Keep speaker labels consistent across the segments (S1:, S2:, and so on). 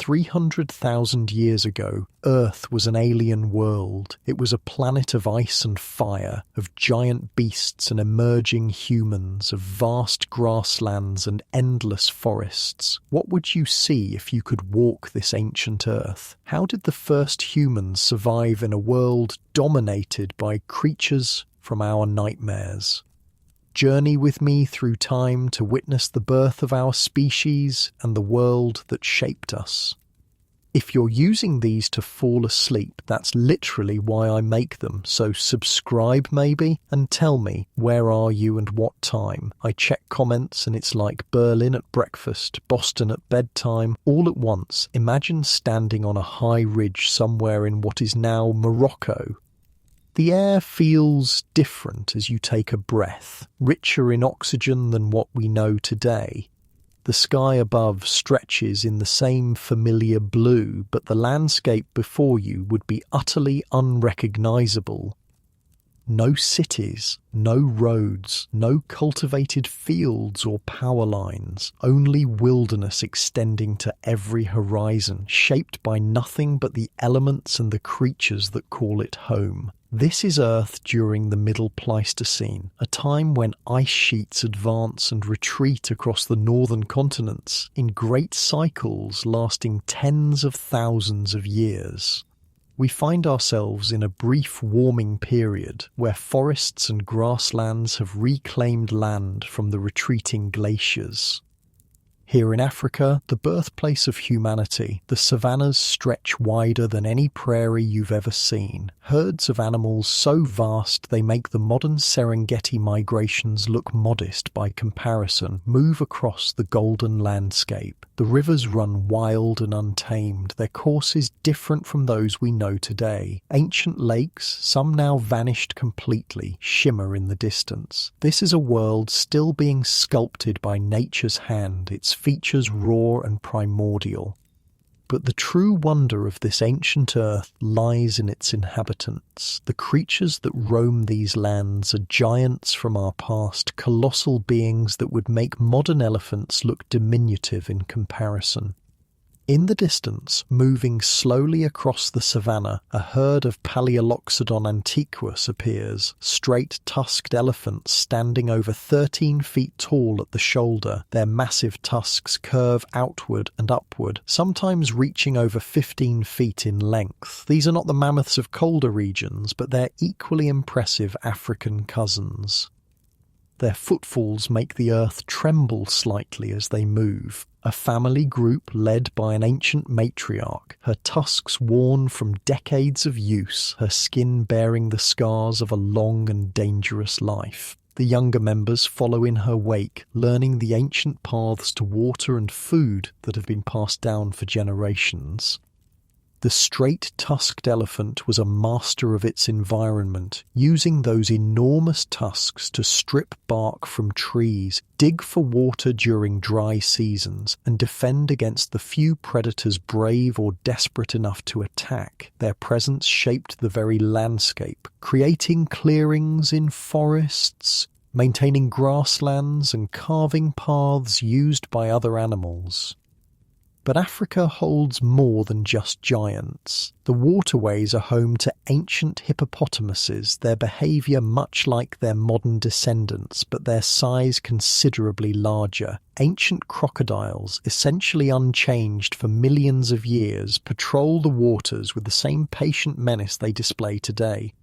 S1: 300,000 years ago, Earth was an alien world. It was a planet of ice and fire, of giant beasts and emerging humans, of vast grasslands and endless forests. What would you see if you could walk this ancient Earth? How did the first humans survive in a world dominated by creatures from our nightmares? Journey with me through time to witness the birth of our species and the world that shaped us. If you're using these to fall asleep, that's literally why I make them, so subscribe maybe, and tell me, where are you and what time? I check comments and it's like Berlin at breakfast, Boston at bedtime, all at once. Imagine standing on a high ridge somewhere in what is now Morocco. The air feels different as you take a breath, richer in oxygen than what we know today. The sky above stretches in the same familiar blue, but the landscape before you would be utterly unrecognizable. No cities, no roads, no cultivated fields or power lines, only wilderness extending to every horizon, shaped by nothing but the elements and the creatures that call it home. This is Earth during the Middle Pleistocene, a time when ice sheets advance and retreat across the northern continents in great cycles lasting tens of thousands of years. We find ourselves in a brief warming period where forests and grasslands have reclaimed land from the retreating glaciers. Here in Africa, the birthplace of humanity, the savannas stretch wider than any prairie you've ever seen. Herds of animals so vast they make the modern Serengeti migrations look modest by comparison, move across the golden landscape. The rivers run wild and untamed, their courses different from those we know today. Ancient lakes, some now vanished completely, shimmer in the distance. This is a world still being sculpted by nature's hand, its features raw and primordial. But the true wonder of this ancient Earth lies in its inhabitants. The creatures that roam these lands are giants from our past, colossal beings that would make modern elephants look diminutive in comparison. In the distance, moving slowly across the savanna, a herd of Paleoloxodon antiquus appears, straight-tusked elephants standing over 13 feet tall at the shoulder. Their massive tusks curve outward and upward, sometimes reaching over 15 feet in length. These are not the mammoths of colder regions, but their equally impressive African cousins. Their footfalls make the earth tremble slightly as they move. A family group led by an ancient matriarch, her tusks worn from decades of use, her skin bearing the scars of a long and dangerous life. The younger members follow in her wake, learning the ancient paths to water and food that have been passed down for generations. The straight-tusked elephant was a master of its environment, using those enormous tusks to strip bark from trees, dig for water during dry seasons, and defend against the few predators brave or desperate enough to attack. Their presence shaped the very landscape, creating clearings in forests, maintaining grasslands, and carving paths used by other animals. But Africa holds more than just giants. The waterways are home to ancient hippopotamuses, their behaviour much like their modern descendants, but their size considerably larger. Ancient crocodiles, essentially unchanged for millions of years, patrol the waters with the same patient menace they display today.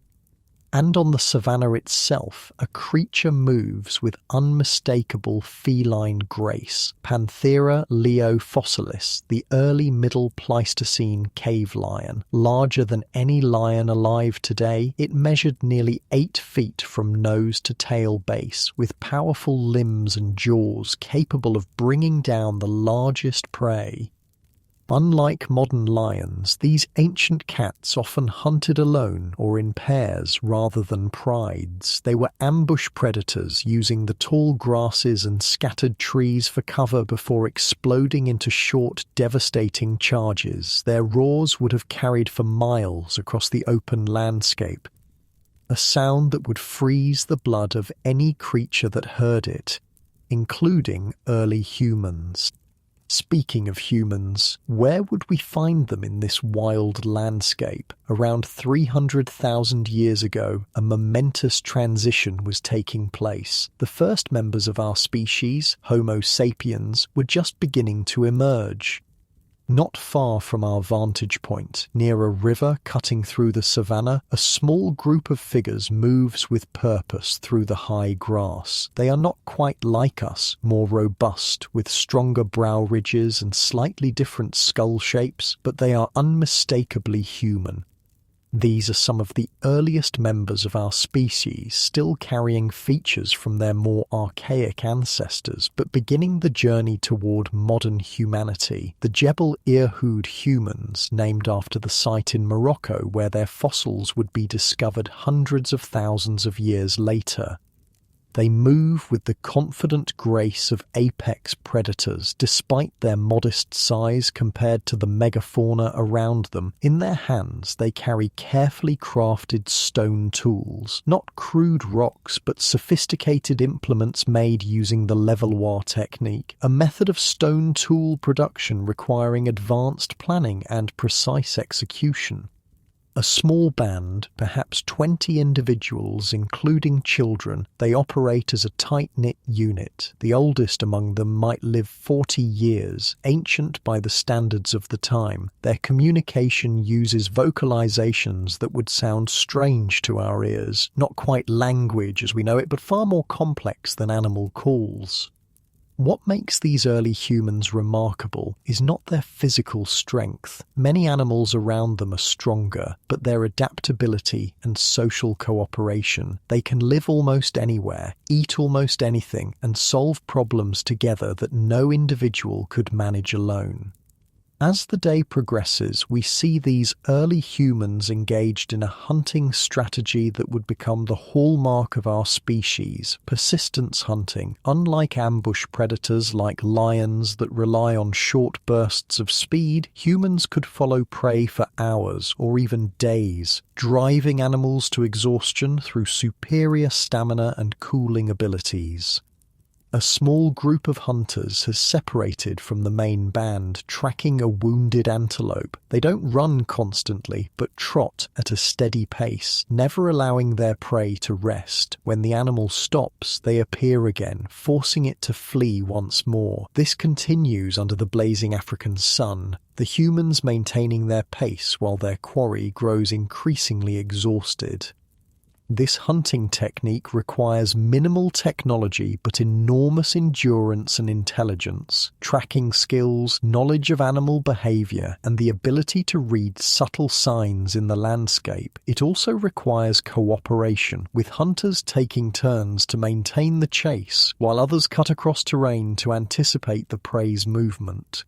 S1: And on the savanna itself, a creature moves with unmistakable feline grace. Panthera leo fossilis, the early Middle Pleistocene cave lion. Larger than any lion alive today, it measured nearly 8 feet from nose to tail base, with powerful limbs and jaws capable of bringing down the largest prey. Unlike modern lions, these ancient cats often hunted alone or in pairs rather than prides. They were ambush predators, using the tall grasses and scattered trees for cover before exploding into short, devastating charges. Their roars would have carried for miles across the open landscape, a sound that would freeze the blood of any creature that heard it, including early humans. Speaking of humans, where would we find them in this wild landscape? Around 300,000 years ago, a momentous transition was taking place. The first members of our species, Homo sapiens, were just beginning to emerge. Not far from our vantage point, near a river cutting through the savannah, a small group of figures moves with purpose through the high grass. They are not quite like us, more robust, with stronger brow ridges and slightly different skull shapes, but they are unmistakably human. These are some of the earliest members of our species, still carrying features from their more archaic ancestors, but beginning the journey toward modern humanity. The Jebel Irhoud humans, named after the site in Morocco where their fossils would be discovered hundreds of thousands of years later. They move with the confident grace of apex predators, despite their modest size compared to the megafauna around them. In their hands, they carry carefully crafted stone tools, not crude rocks, but sophisticated implements made using the leveloir technique, a method of stone tool production requiring advanced planning and precise execution. A small band, perhaps 20 individuals, including children, they operate as a tight-knit unit. The oldest among them might live 40 years, ancient by the standards of the time. Their communication uses vocalizations that would sound strange to our ears, not quite language as we know it, but far more complex than animal calls. What makes these early humans remarkable is not their physical strength. Many animals around them are stronger, but their adaptability and social cooperation. They can live almost anywhere, eat almost anything, and solve problems together that no individual could manage alone. As the day progresses, we see these early humans engaged in a hunting strategy that would become the hallmark of our species, persistence hunting. Unlike ambush predators like lions that rely on short bursts of speed, humans could follow prey for hours or even days, driving animals to exhaustion through superior stamina and cooling abilities. A small group of hunters has separated from the main band, tracking a wounded antelope. They don't run constantly, but trot at a steady pace, never allowing their prey to rest. When the animal stops, they appear again, forcing it to flee once more. This continues under the blazing African sun, the humans maintaining their pace while their quarry grows increasingly exhausted. This hunting technique requires minimal technology but enormous endurance and intelligence, tracking skills, knowledge of animal behavior, and the ability to read subtle signs in the landscape. It also requires cooperation, with hunters taking turns to maintain the chase, while others cut across terrain to anticipate the prey's movement.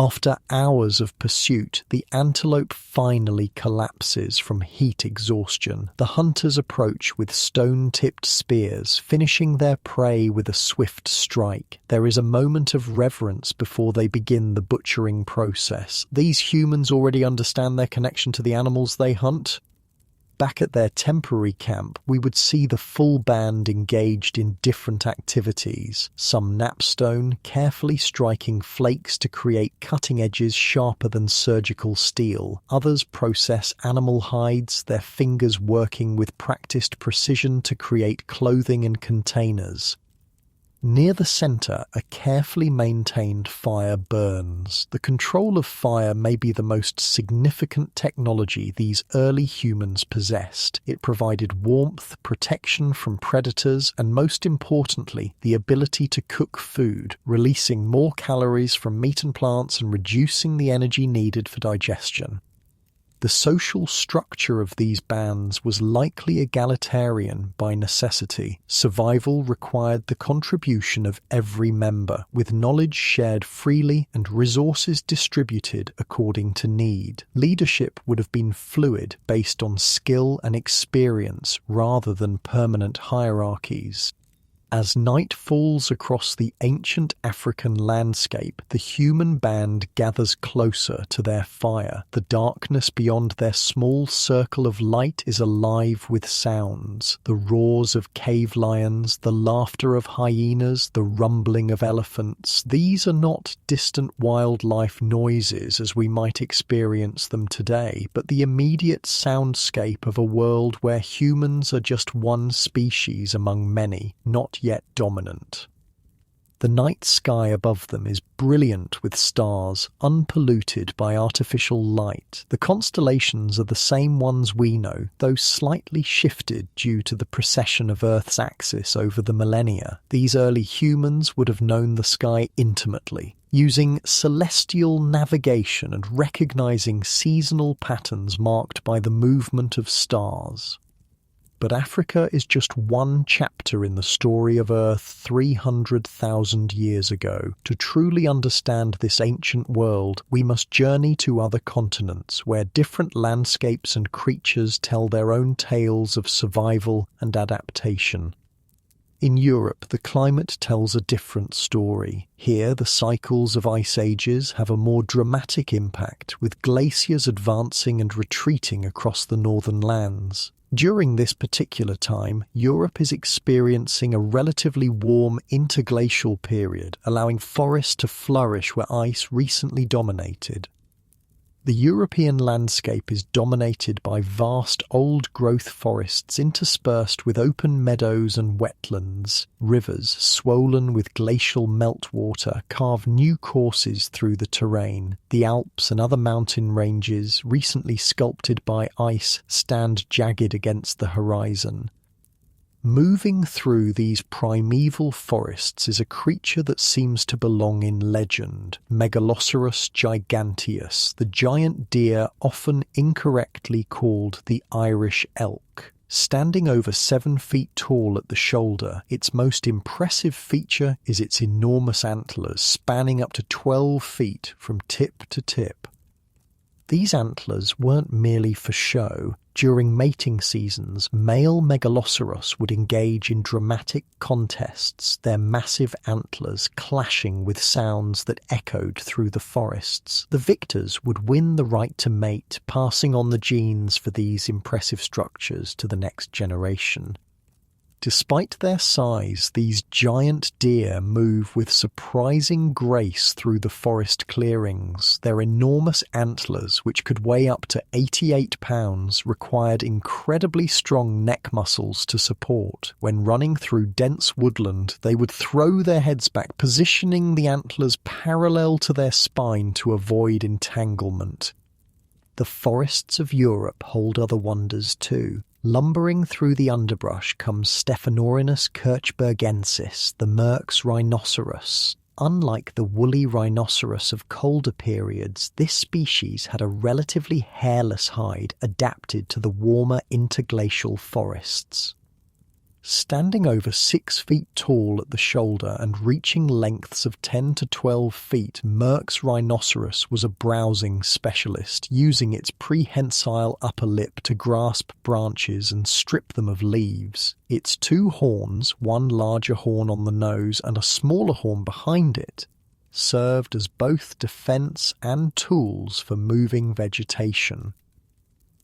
S1: After hours of pursuit, the antelope finally collapses from heat exhaustion. The hunters approach with stone-tipped spears, finishing their prey with a swift strike. There is a moment of reverence before they begin the butchering process. These humans already understand their connection to the animals they hunt. Back at their temporary camp, we would see the full band engaged in different activities. Some napstone, carefully striking flakes to create cutting edges sharper than surgical steel. Others process animal hides, their fingers working with practiced precision to create clothing and containers. Near the center, a carefully maintained fire burns. The control of fire may be the most significant technology these early humans possessed. It provided warmth, protection from predators, and most importantly, the ability to cook food, releasing more calories from meat and plants and reducing the energy needed for digestion. The social structure of these bands was likely egalitarian by necessity. Survival required the contribution of every member, with knowledge shared freely and resources distributed according to need. Leadership would have been fluid, based on skill and experience rather than permanent hierarchies. As night falls across the ancient African landscape, the human band gathers closer to their fire. The darkness beyond their small circle of light is alive with sounds. The roars of cave lions, the laughter of hyenas, the rumbling of elephants. These are not distant wildlife noises as we might experience them today, but the immediate soundscape of a world where humans are just one species among many, not yet dominant. The night sky above them is brilliant with stars, unpolluted by artificial light. The constellations are the same ones we know, though slightly shifted due to the precession of Earth's axis over the millennia. These early humans would have known the sky intimately, using celestial navigation and recognizing seasonal patterns marked by the movement of stars. But Africa is just one chapter in the story of Earth 300,000 years ago. To truly understand this ancient world, we must journey to other continents where different landscapes and creatures tell their own tales of survival and adaptation. In Europe, the climate tells a different story. Here, the cycles of ice ages have a more dramatic impact, with glaciers advancing and retreating across the northern lands. During this particular time, Europe is experiencing a relatively warm interglacial period, allowing forests to flourish where ice recently dominated. The European landscape is dominated by vast old-growth forests interspersed with open meadows and wetlands. Rivers, swollen with glacial meltwater, carve new courses through the terrain. The Alps and other mountain ranges, recently sculpted by ice, stand jagged against the horizon. Moving through these primeval forests is a creature that seems to belong in legend, Megaloceros giganteus, the giant deer often incorrectly called the Irish elk. Standing over 7 feet tall at the shoulder, its most impressive feature is its enormous antlers spanning up to 12 feet from tip to tip. These antlers weren't merely for show. During mating seasons, male Megaloceros would engage in dramatic contests, their massive antlers clashing with sounds that echoed through the forests. The victors would win the right to mate, passing on the genes for these impressive structures to the next generation. Despite their size, these giant deer move with surprising grace through the forest clearings. Their enormous antlers, which could weigh up to 88 pounds, required incredibly strong neck muscles to support. When running through dense woodland, they would throw their heads back, positioning the antlers parallel to their spine to avoid entanglement. The forests of Europe hold other wonders too. Lumbering through the underbrush comes Stephanorinus kirchbergensis, the Merck's rhinoceros. Unlike the woolly rhinoceros of colder periods, this species had a relatively hairless hide adapted to the warmer interglacial forests. Standing over 6 feet tall at the shoulder and reaching lengths of 10 to 12 feet, Merck's rhinoceros was a browsing specialist, using its prehensile upper lip to grasp branches and strip them of leaves. Its 2 horns, one larger horn on the nose and a smaller horn behind it, served as both defense and tools for moving vegetation.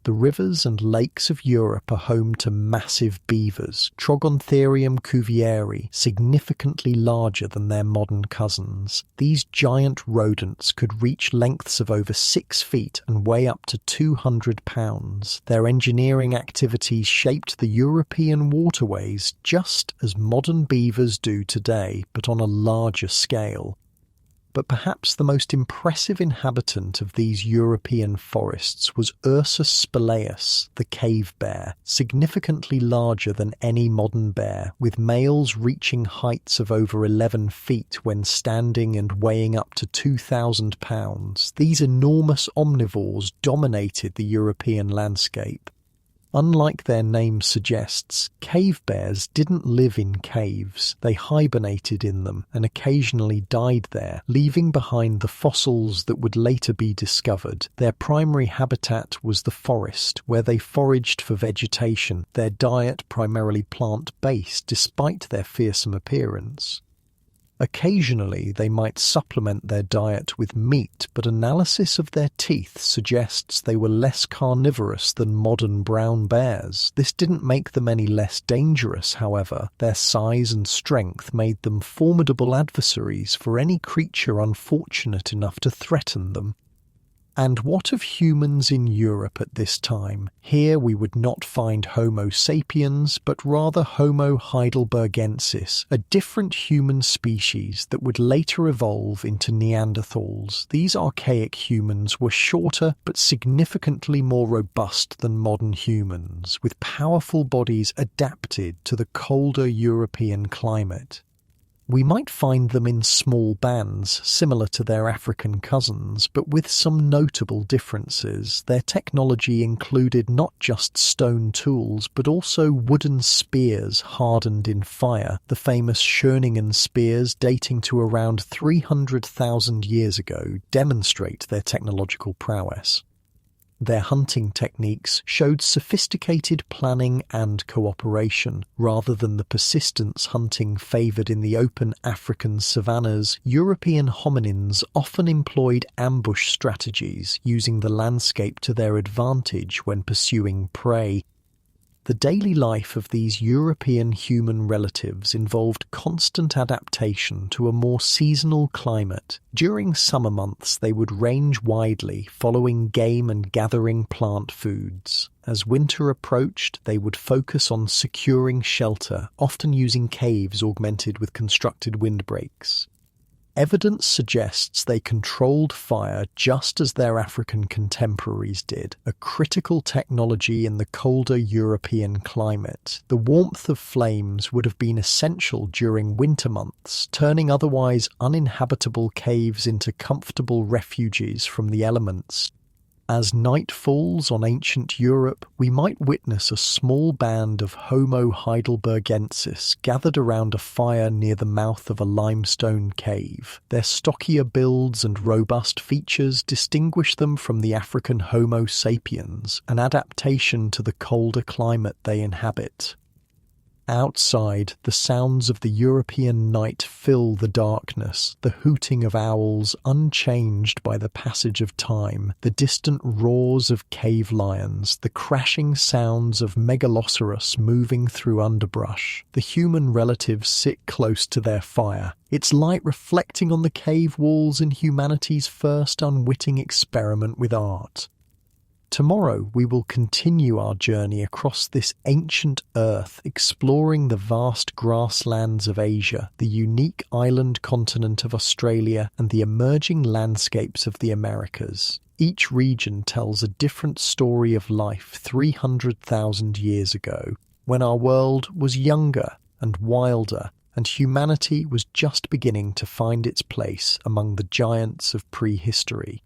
S1: The rivers and lakes of Europe are home to massive beavers, Trogontherium cuvieri, significantly larger than their modern cousins. These giant rodents could reach lengths of over 6 feet and weigh up to 200 pounds. Their engineering activities shaped the European waterways just as modern beavers do today, but on a larger scale. But perhaps the most impressive inhabitant of these European forests was Ursus spelaeus, the cave bear, significantly larger than any modern bear, with males reaching heights of over 11 feet when standing and weighing up to 2,000 pounds. These enormous omnivores dominated the European landscape. Unlike their name suggests, cave bears didn't live in caves. They hibernated in them and occasionally died there, leaving behind the fossils that would later be discovered. Their primary habitat was the forest, where they foraged for vegetation, their diet primarily plant-based despite their fearsome appearance. Occasionally, they might supplement their diet with meat, but analysis of their teeth suggests they were less carnivorous than modern brown bears. This didn't make them any less dangerous, however. Their size and strength made them formidable adversaries for any creature unfortunate enough to threaten them. And what of humans in Europe at this time? Here we would not find Homo sapiens, but rather Homo heidelbergensis, a different human species that would later evolve into Neanderthals. These archaic humans were shorter but significantly more robust than modern humans, with powerful bodies adapted to the colder European climate. We might find them in small bands, similar to their African cousins, but with some notable differences. Their technology included not just stone tools, but also wooden spears hardened in fire. The famous Schöningen spears, dating to around 300,000 years ago, demonstrate their technological prowess. Their hunting techniques showed sophisticated planning and cooperation. Rather than the persistence hunting favoured in the open African savannas, European hominins often employed ambush strategies, using the landscape to their advantage when pursuing prey. The daily life of these European human relatives involved constant adaptation to a more seasonal climate. During summer months, they would range widely, following game and gathering plant foods. As winter approached, they would focus on securing shelter, often using caves augmented with constructed windbreaks. Evidence suggests they controlled fire just as their African contemporaries did, a critical technology in the colder European climate. The warmth of flames would have been essential during winter months, turning otherwise uninhabitable caves into comfortable refuges from the elements. As night falls on ancient Europe, we might witness a small band of Homo heidelbergensis gathered around a fire near the mouth of a limestone cave. Their stockier builds and robust features distinguish them from the African Homo sapiens, an adaptation to the colder climate they inhabit. Outside, the sounds of the European night fill the darkness, the hooting of owls unchanged by the passage of time, the distant roars of cave lions, the crashing sounds of Megaloceros moving through underbrush. The human relatives sit close to their fire, its light reflecting on the cave walls in humanity's first unwitting experiment with art. Tomorrow we will continue our journey across this ancient earth, exploring the vast grasslands of Asia, the unique island continent of Australia, and the emerging landscapes of the Americas. Each region tells a different story of life 300,000 years ago, when our world was younger and wilder, and humanity was just beginning to find its place among the giants of prehistory.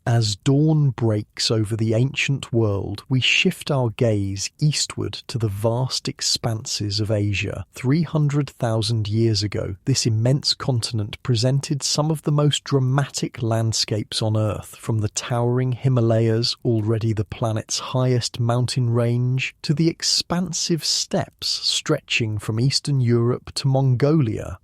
S1: As dawn breaks over the ancient world, we shift our gaze eastward to the vast expanses of Asia. 300,000 years ago, this immense continent presented some of the most dramatic landscapes on Earth, from the towering Himalayas, already the planet's highest mountain range, to the expansive steppes stretching from Eastern Europe to Mongolia.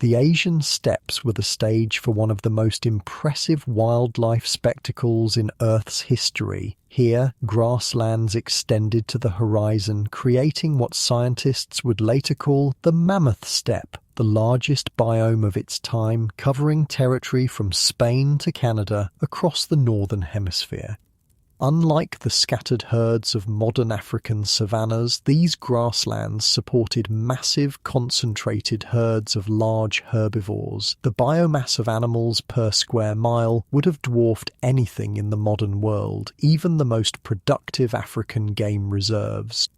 S1: The Asian steppes were the stage for one of the most impressive wildlife spectacles in Earth's history. Here, grasslands extended to the horizon, creating what scientists would later call the mammoth steppe, the largest biome of its time, covering territory from Spain to Canada across the northern hemisphere. Unlike the scattered herds of modern African savannas, these grasslands supported massive concentrated herds of large herbivores. The biomass of animals per square mile would have dwarfed anything in the modern world, even the most productive African game reserves.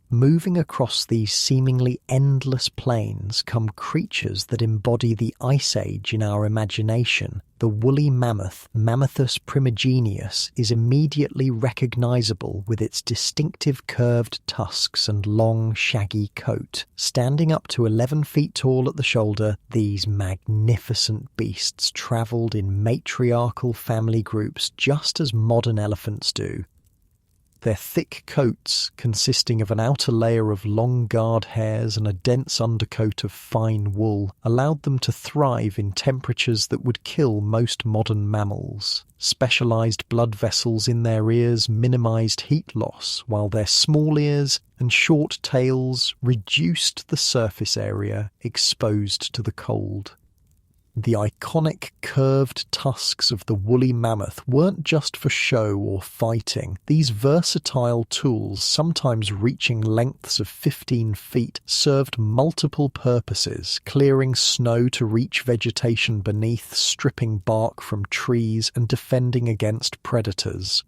S1: Moving across these seemingly endless plains come creatures that embody the Ice Age in our imagination. The the woolly mammoth, Mammothus primigenius, is immediately recognizable with its distinctive curved tusks and long, shaggy coat. Standing up to 11 feet tall at the shoulder, these magnificent beasts traveled in matriarchal family groups just as modern elephants do. Their thick coats, consisting of an outer layer of long guard hairs and a dense undercoat of fine wool, allowed them to thrive in temperatures that would kill most modern mammals. Specialized blood vessels in their ears minimized heat loss, while their small ears and short tails reduced the surface area exposed to the cold. The iconic curved tusks of the woolly mammoth weren't just for show or fighting. These versatile tools, sometimes reaching lengths of 15 feet, served multiple purposes, clearing snow to reach vegetation beneath, stripping bark from trees, and defending against predators.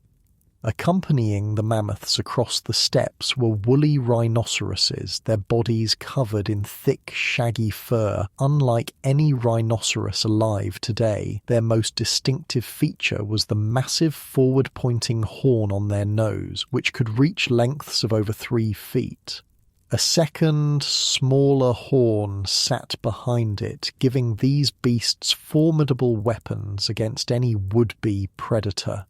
S1: Accompanying the mammoths across the steppes were woolly rhinoceroses, their bodies covered in thick, shaggy fur. Unlike any rhinoceros alive today, their most distinctive feature was the massive forward-pointing horn on their nose, which could reach lengths of over 3 feet. A second, smaller horn sat behind it, giving these beasts formidable weapons against any would-be predator.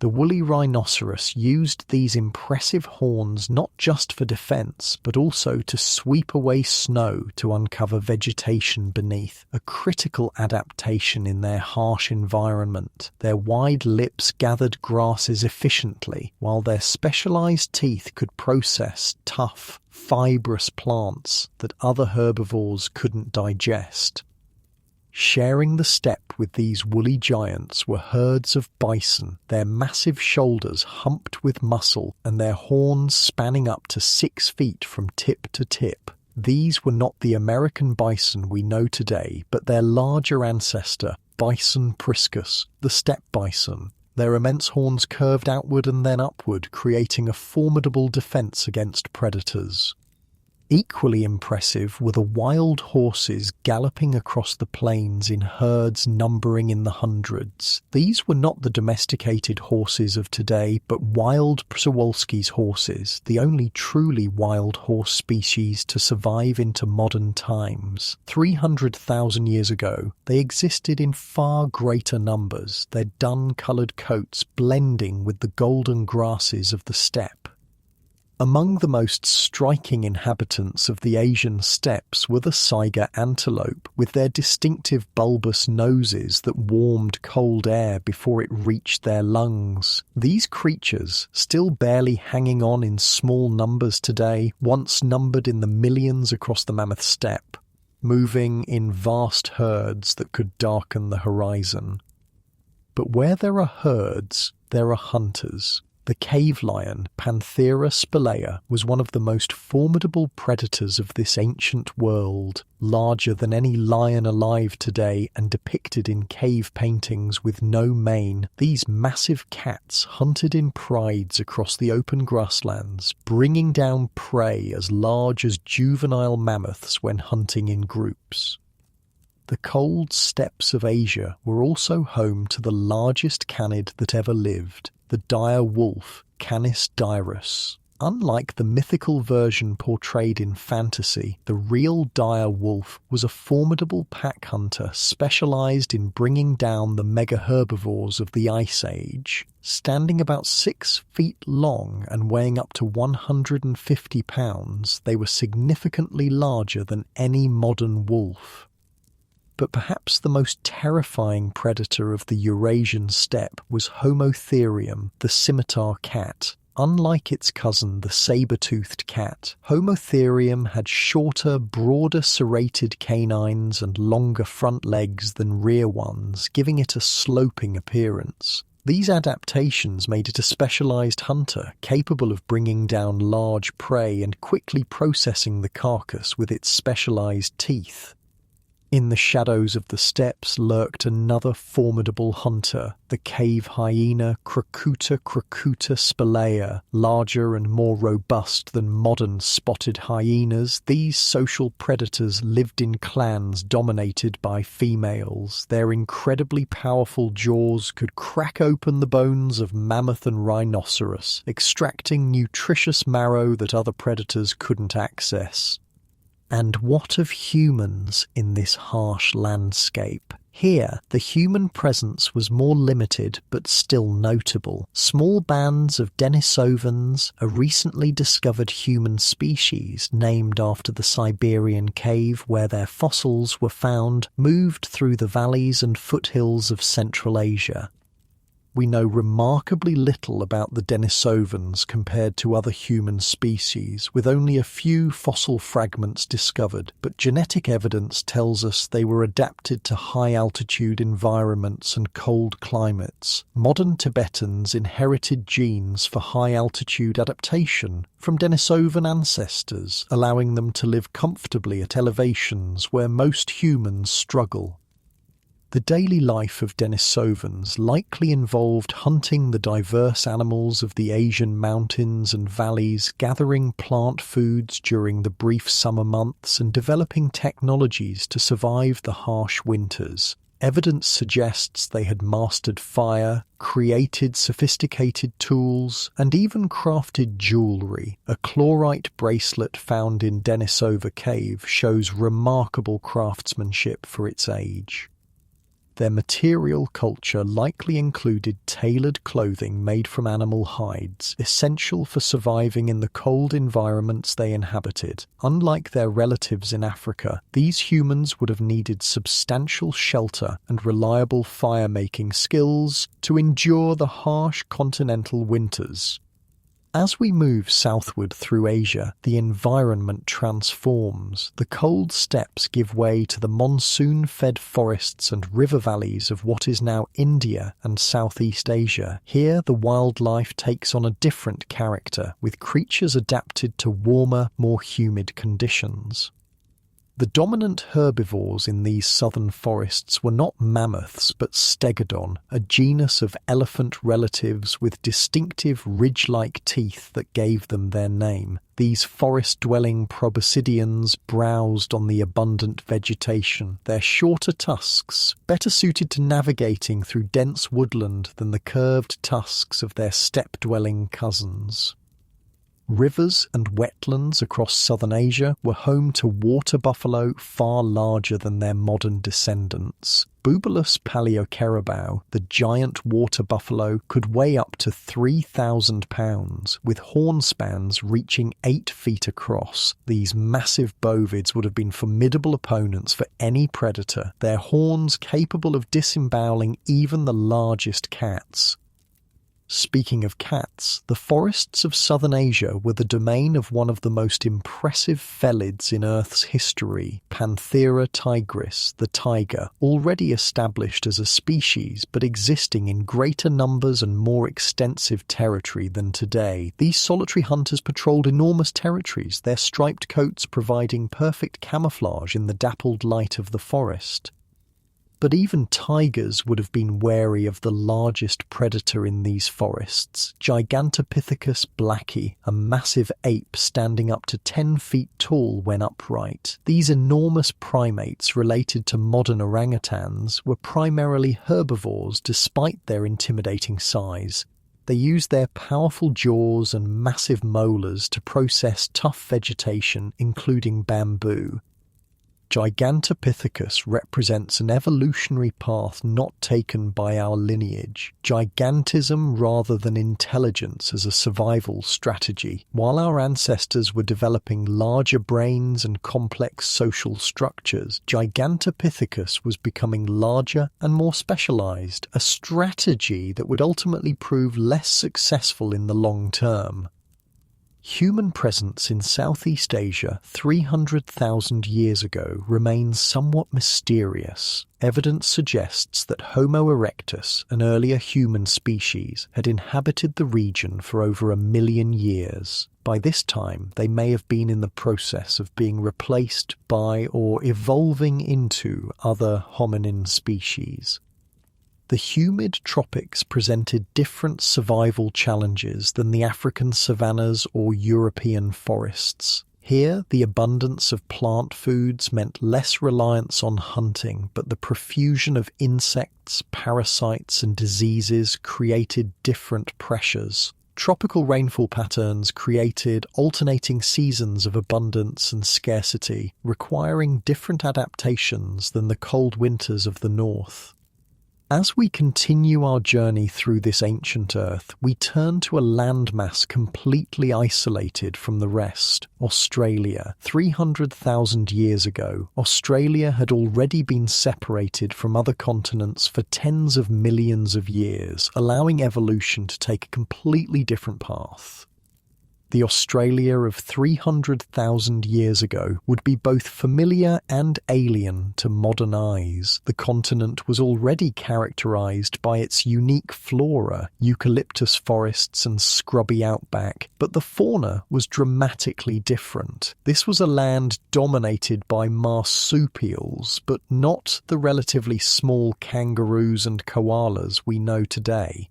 S1: The woolly rhinoceros used these impressive horns not just for defense, but also to sweep away snow to uncover vegetation beneath, a critical adaptation in their harsh environment. Their wide lips gathered grasses efficiently, while their specialized teeth could process tough, fibrous plants that other herbivores couldn't digest. Sharing the steppe with these woolly giants were herds of bison, their massive shoulders humped with muscle and their horns spanning up to 6 feet from tip to tip. These were not the American bison we know today, but their larger ancestor, Bison priscus, the steppe bison. Their immense horns curved outward and then upward, creating a formidable defense against predators. Equally impressive were the wild horses galloping across the plains in herds numbering in the hundreds. These were not the domesticated horses of today, but wild Przewalski's horses, the only truly wild horse species to survive into modern times. 300,000 years ago, they existed in far greater numbers, their dun-coloured coats blending with the golden grasses of the steppe. Among the most striking inhabitants of the Asian steppes were the saiga antelope, with their distinctive bulbous noses that warmed cold air before it reached their lungs. These creatures, still barely hanging on in small numbers today, once numbered in the millions across the mammoth steppe, moving in vast herds that could darken the horizon. But where there are herds, there are hunters. The cave lion, Panthera spelaea, was one of the most formidable predators of this ancient world, larger than any lion alive today and depicted in cave paintings with no mane. These massive cats hunted in prides across the open grasslands, bringing down prey as large as juvenile mammoths when hunting in groups. The cold steppes of Asia were also home to the largest canid that ever lived, the dire wolf, Canis dirus. Unlike the mythical version portrayed in fantasy, the real dire wolf was a formidable pack hunter specialized in bringing down the mega herbivores of the Ice Age. Standing about 6 feet long and weighing up to 150 pounds, they were significantly larger than any modern wolf. But perhaps the most terrifying predator of the Eurasian steppe was Homotherium, the scimitar cat. Unlike its cousin, the saber-toothed cat, Homotherium had shorter, broader serrated canines and longer front legs than rear ones, giving it a sloping appearance. These adaptations made it a specialized hunter, capable of bringing down large prey and quickly processing the carcass with its specialized teeth. In the shadows of the steppes lurked another formidable hunter, the cave hyena Crocuta spelaea. Larger and more robust than modern spotted hyenas, these social predators lived in clans dominated by females. Their incredibly powerful jaws could crack open the bones of mammoth and rhinoceros, extracting nutritious marrow that other predators couldn't access. And what of humans in this harsh landscape? Here, the human presence was more limited but still notable. Small bands of Denisovans, a recently discovered human species named after the Siberian cave where their fossils were found, moved through the valleys and foothills of Central Asia. We know remarkably little about the Denisovans compared to other human species, with only a few fossil fragments discovered, but genetic evidence tells us they were adapted to high-altitude environments and cold climates. Modern Tibetans inherited genes for high-altitude adaptation from Denisovan ancestors, allowing them to live comfortably at elevations where most humans struggle. The daily life of Denisovans likely involved hunting the diverse animals of the Asian mountains and valleys, gathering plant foods during the brief summer months, and developing technologies to survive the harsh winters. Evidence suggests they had mastered fire, created sophisticated tools, and even crafted jewellery. A chlorite bracelet found in Denisova Cave shows remarkable craftsmanship for its age. Their material culture likely included tailored clothing made from animal hides, essential for surviving in the cold environments they inhabited. Unlike their relatives in Africa, these humans would have needed substantial shelter and reliable fire-making skills to endure the harsh continental winters. As we move southward through Asia, the environment transforms. The cold steppes give way to the monsoon-fed forests and river valleys of what is now India and Southeast Asia. Here, the wildlife takes on a different character, with creatures adapted to warmer, more humid conditions. The dominant herbivores in these southern forests were not mammoths but stegodon, a genus of elephant relatives with distinctive ridge-like teeth that gave them their name. These forest-dwelling proboscideans browsed on the abundant vegetation, their shorter tusks better suited to navigating through dense woodland than the curved tusks of their steppe-dwelling cousins. Rivers and wetlands across southern Asia were home to water buffalo far larger than their modern descendants. Bubalus paleocaribou, the giant water buffalo, could weigh up to 3,000 pounds, with horn spans reaching 8 feet across. These massive bovids would have been formidable opponents for any predator, their horns capable of disemboweling even the largest cats. Speaking of cats, the forests of southern Asia were the domain of one of the most impressive felids in Earth's history, Panthera tigris, the tiger, already established as a species but existing in greater numbers and more extensive territory than today. These solitary hunters patrolled enormous territories, their striped coats providing perfect camouflage in the dappled light of the forest. But even tigers would have been wary of the largest predator in these forests, Gigantopithecus blacki, a massive ape standing up to 10 feet tall when upright. These enormous primates, related to modern orangutans, were primarily herbivores despite their intimidating size. They used their powerful jaws and massive molars to process tough vegetation, including bamboo. Gigantopithecus represents an evolutionary path not taken by our lineage, gigantism rather than intelligence as a survival strategy. While our ancestors were developing larger brains and complex social structures, Gigantopithecus was becoming larger and more specialized, a strategy that would ultimately prove less successful in the long term. Human presence in Southeast Asia 300,000 years ago remains somewhat mysterious. Evidence suggests that Homo erectus, an earlier human species, had inhabited the region for over 1 million years. By this time, they may have been in the process of being replaced by or evolving into other hominin species. The humid tropics presented different survival challenges than the African savannas or European forests. Here, the abundance of plant foods meant less reliance on hunting, but the profusion of insects, parasites, and diseases created different pressures. Tropical rainfall patterns created alternating seasons of abundance and scarcity, requiring different adaptations than the cold winters of the north. As we continue our journey through this ancient Earth, we turn to a landmass completely isolated from the rest, Australia. 300,000 years ago, Australia had already been separated from other continents for tens of millions of years, allowing evolution to take a completely different path. The Australia of 300,000 years ago would be both familiar and alien to modern eyes. The continent was already characterized by its unique flora, eucalyptus forests and scrubby outback, but the fauna was dramatically different. This was a land dominated by marsupials, but not the relatively small kangaroos and koalas we know today.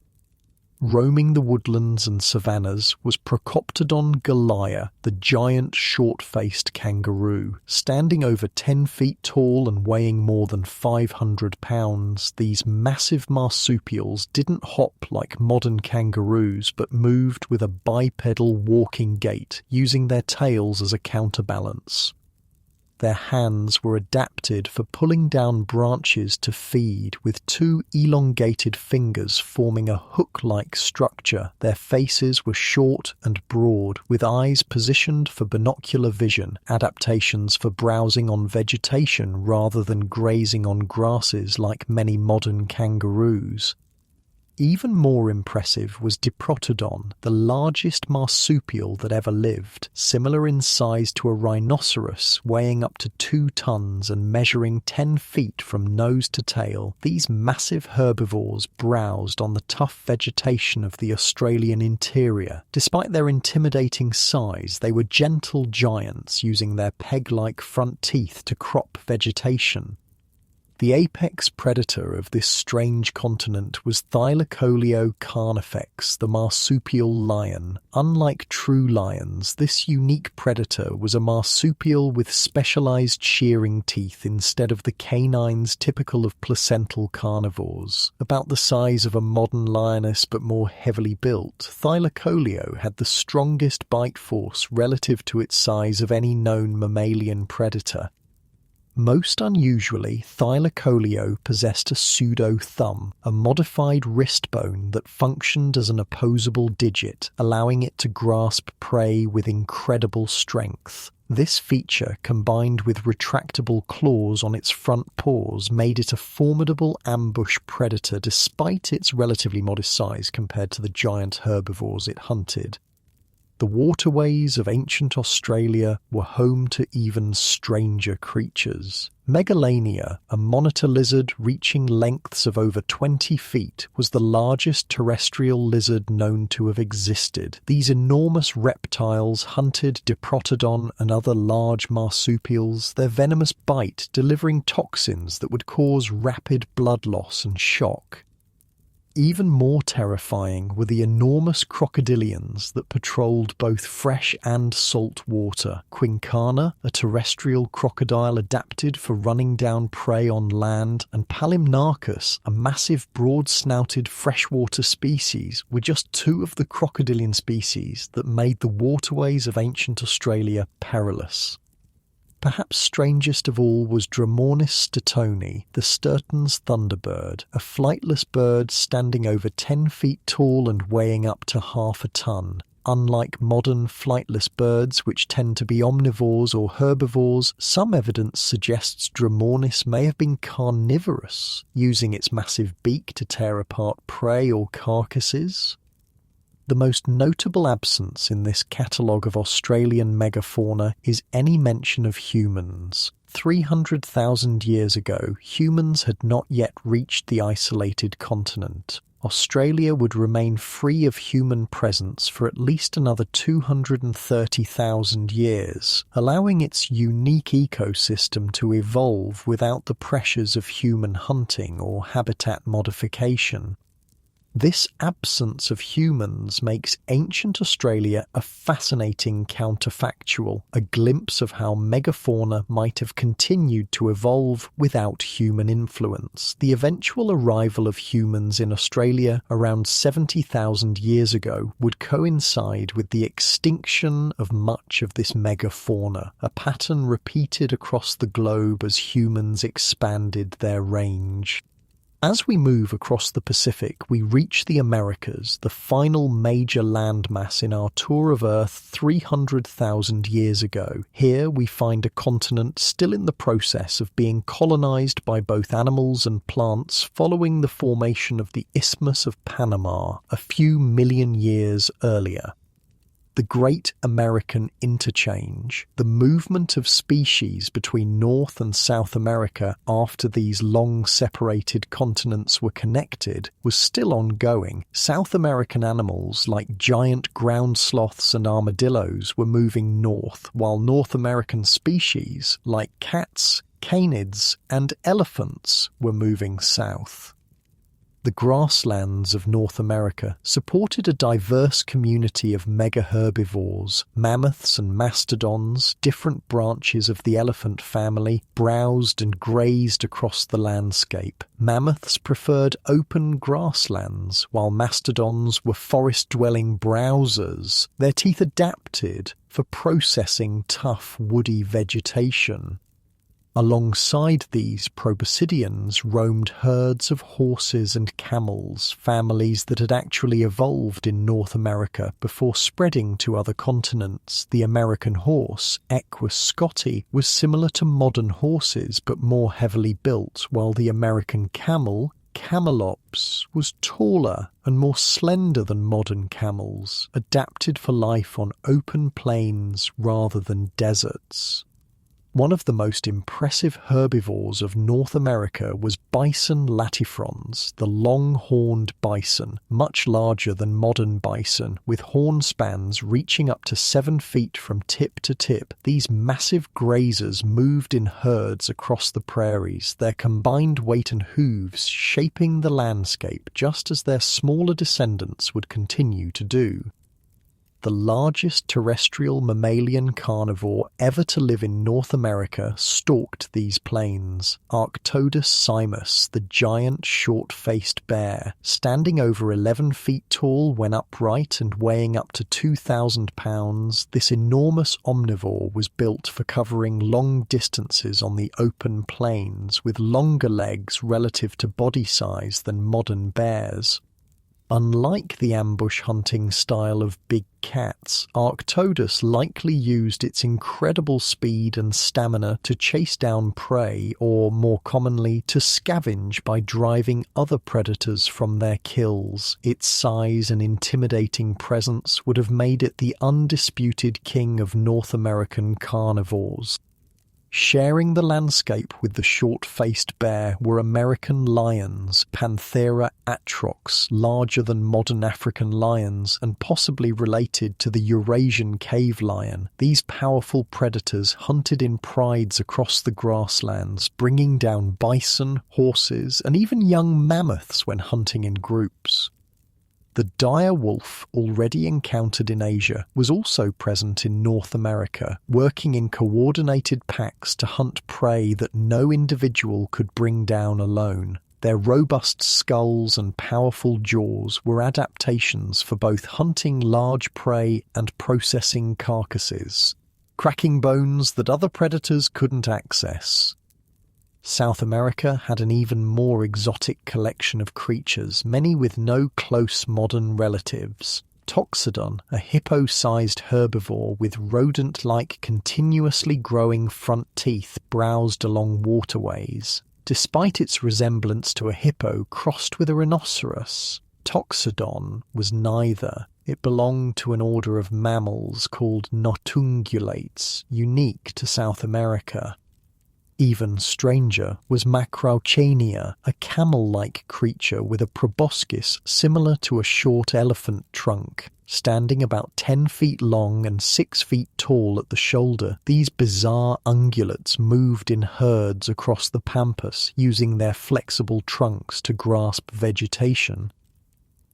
S1: Roaming the woodlands and savannas was Procoptodon galea, the giant short-faced kangaroo. Standing over 10 feet tall and weighing more than 500 pounds, these massive marsupials didn't hop like modern kangaroos but moved with a bipedal walking gait, using their tails as a counterbalance. Their hands were adapted for pulling down branches to feed, with 2 elongated fingers forming a hook-like structure. Their faces were short and broad, with eyes positioned for binocular vision, adaptations for browsing on vegetation rather than grazing on grasses like many modern kangaroos. Even more impressive was Diprotodon, the largest marsupial that ever lived, similar in size to a rhinoceros, weighing up to 2 tons and measuring 10 feet from nose to tail. These massive herbivores browsed on the tough vegetation of the Australian interior. Despite their intimidating size, they were gentle giants, using their peg-like front teeth to crop vegetation. The apex predator of this strange continent was Thylacoleo carnifex, the marsupial lion. Unlike true lions, this unique predator was a marsupial with specialized shearing teeth instead of the canines typical of placental carnivores. About the size of a modern lioness but more heavily built, Thylacoleo had the strongest bite force relative to its size of any known mammalian predator. Most unusually, Thylacoleo possessed a pseudo-thumb, a modified wrist bone that functioned as an opposable digit, allowing it to grasp prey with incredible strength. This feature, combined with retractable claws on its front paws, made it a formidable ambush predator despite its relatively modest size compared to the giant herbivores it hunted. The waterways of ancient Australia were home to even stranger creatures. Megalania, a monitor lizard reaching lengths of over 20 feet, was the largest terrestrial lizard known to have existed. These enormous reptiles hunted Diprotodon and other large marsupials, their venomous bite delivering toxins that would cause rapid blood loss and shock. Even more terrifying were the enormous crocodilians that patrolled both fresh and salt water. Quincana, a terrestrial crocodile adapted for running down prey on land, and Palimnarchus, a massive broad-snouted freshwater species, were just 2 of the crocodilian species that made the waterways of ancient Australia perilous. Perhaps strangest of all was Dromornis statoni, the Sturton's thunderbird, a flightless bird standing over 10 feet tall and weighing up to half a ton. Unlike modern flightless birds, which tend to be omnivores or herbivores, some evidence suggests Dromornis may have been carnivorous, using its massive beak to tear apart prey or carcasses. The most notable absence in this catalogue of Australian megafauna is any mention of humans. 300,000 years ago, humans had not yet reached the isolated continent. Australia would remain free of human presence for at least another 230,000 years, allowing its unique ecosystem to evolve without the pressures of human hunting or habitat modification. This absence of humans makes ancient Australia a fascinating counterfactual, a glimpse of how megafauna might have continued to evolve without human influence. The eventual arrival of humans in Australia around 70,000 years ago would coincide with the extinction of much of this megafauna, a pattern repeated across the globe as humans expanded their range. As we move across the Pacific, we reach the Americas, the final major landmass in our tour of Earth 300,000 years ago. Here we find a continent still in the process of being colonized by both animals and plants following the formation of the Isthmus of Panama a few million years earlier. The Great American Interchange, the movement of species between North and South America after these long-separated continents were connected, was still ongoing. South American animals like giant ground sloths and armadillos were moving north, while North American species like cats, canids, and elephants were moving south. The grasslands of North America supported a diverse community of mega-herbivores. Mammoths and mastodons, different branches of the elephant family, browsed and grazed across the landscape. Mammoths preferred open grasslands, while mastodons were forest-dwelling browsers. Their teeth adapted for processing tough, woody vegetation. Alongside these proboscideans roamed herds of horses and camels, families that had actually evolved in North America before spreading to other continents. The American horse, Equus scotti, was similar to modern horses but more heavily built, while the American camel, Camelops, was taller and more slender than modern camels, adapted for life on open plains rather than deserts. One of the most impressive herbivores of North America was bison latifrons, the long-horned bison, much larger than modern bison, with horn spans reaching up to 7 feet from tip to tip. These massive grazers moved in herds across the prairies, their combined weight and hooves shaping the landscape just as their smaller descendants would continue to do. The largest terrestrial mammalian carnivore ever to live in North America stalked these plains. Arctodus simus, the giant short-faced bear, standing over 11 feet tall when upright and weighing up to 2,000 pounds, this enormous omnivore was built for covering long distances on the open plains, with longer legs relative to body size than modern bears. Unlike the ambush hunting style of big cats, Arctodus likely used its incredible speed and stamina to chase down prey, or more commonly, to scavenge by driving other predators from their kills. Its size and intimidating presence would have made it the undisputed king of North American carnivores. Sharing the landscape with the short-faced bear were American lions, Panthera atrox, larger than modern African lions and possibly related to the Eurasian cave lion. These powerful predators hunted in prides across the grasslands, bringing down bison, horses, and even young mammoths when hunting in groups. The dire wolf, already encountered in Asia, was also present in North America, working in coordinated packs to hunt prey that no individual could bring down alone. Their robust skulls and powerful jaws were adaptations for both hunting large prey and processing carcasses, cracking bones that other predators couldn't access. South America had an even more exotic collection of creatures, many with no close modern relatives. Toxodon, a hippo-sized herbivore with rodent-like continuously growing front teeth, browsed along waterways. Despite its resemblance to a hippo crossed with a rhinoceros. Toxodon was neither. It belonged to an order of mammals called notungulates, unique to South America. Even stranger was Macrauchenia, a camel-like creature with a proboscis similar to a short elephant trunk. Standing about 10 feet long and 6 feet tall at the shoulder, these bizarre ungulates moved in herds across the pampas, using their flexible trunks to grasp vegetation.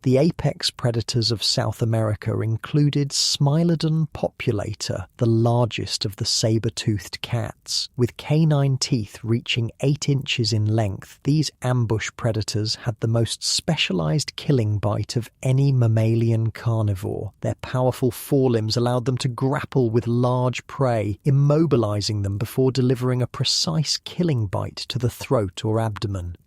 S1: The apex predators of South America included Smilodon populator, the largest of the saber-toothed cats. With canine teeth reaching 8 inches in length, these ambush predators had the most specialized killing bite of any mammalian carnivore. Their powerful forelimbs allowed them to grapple with large prey, immobilizing them before delivering a precise killing bite to the throat or abdomen.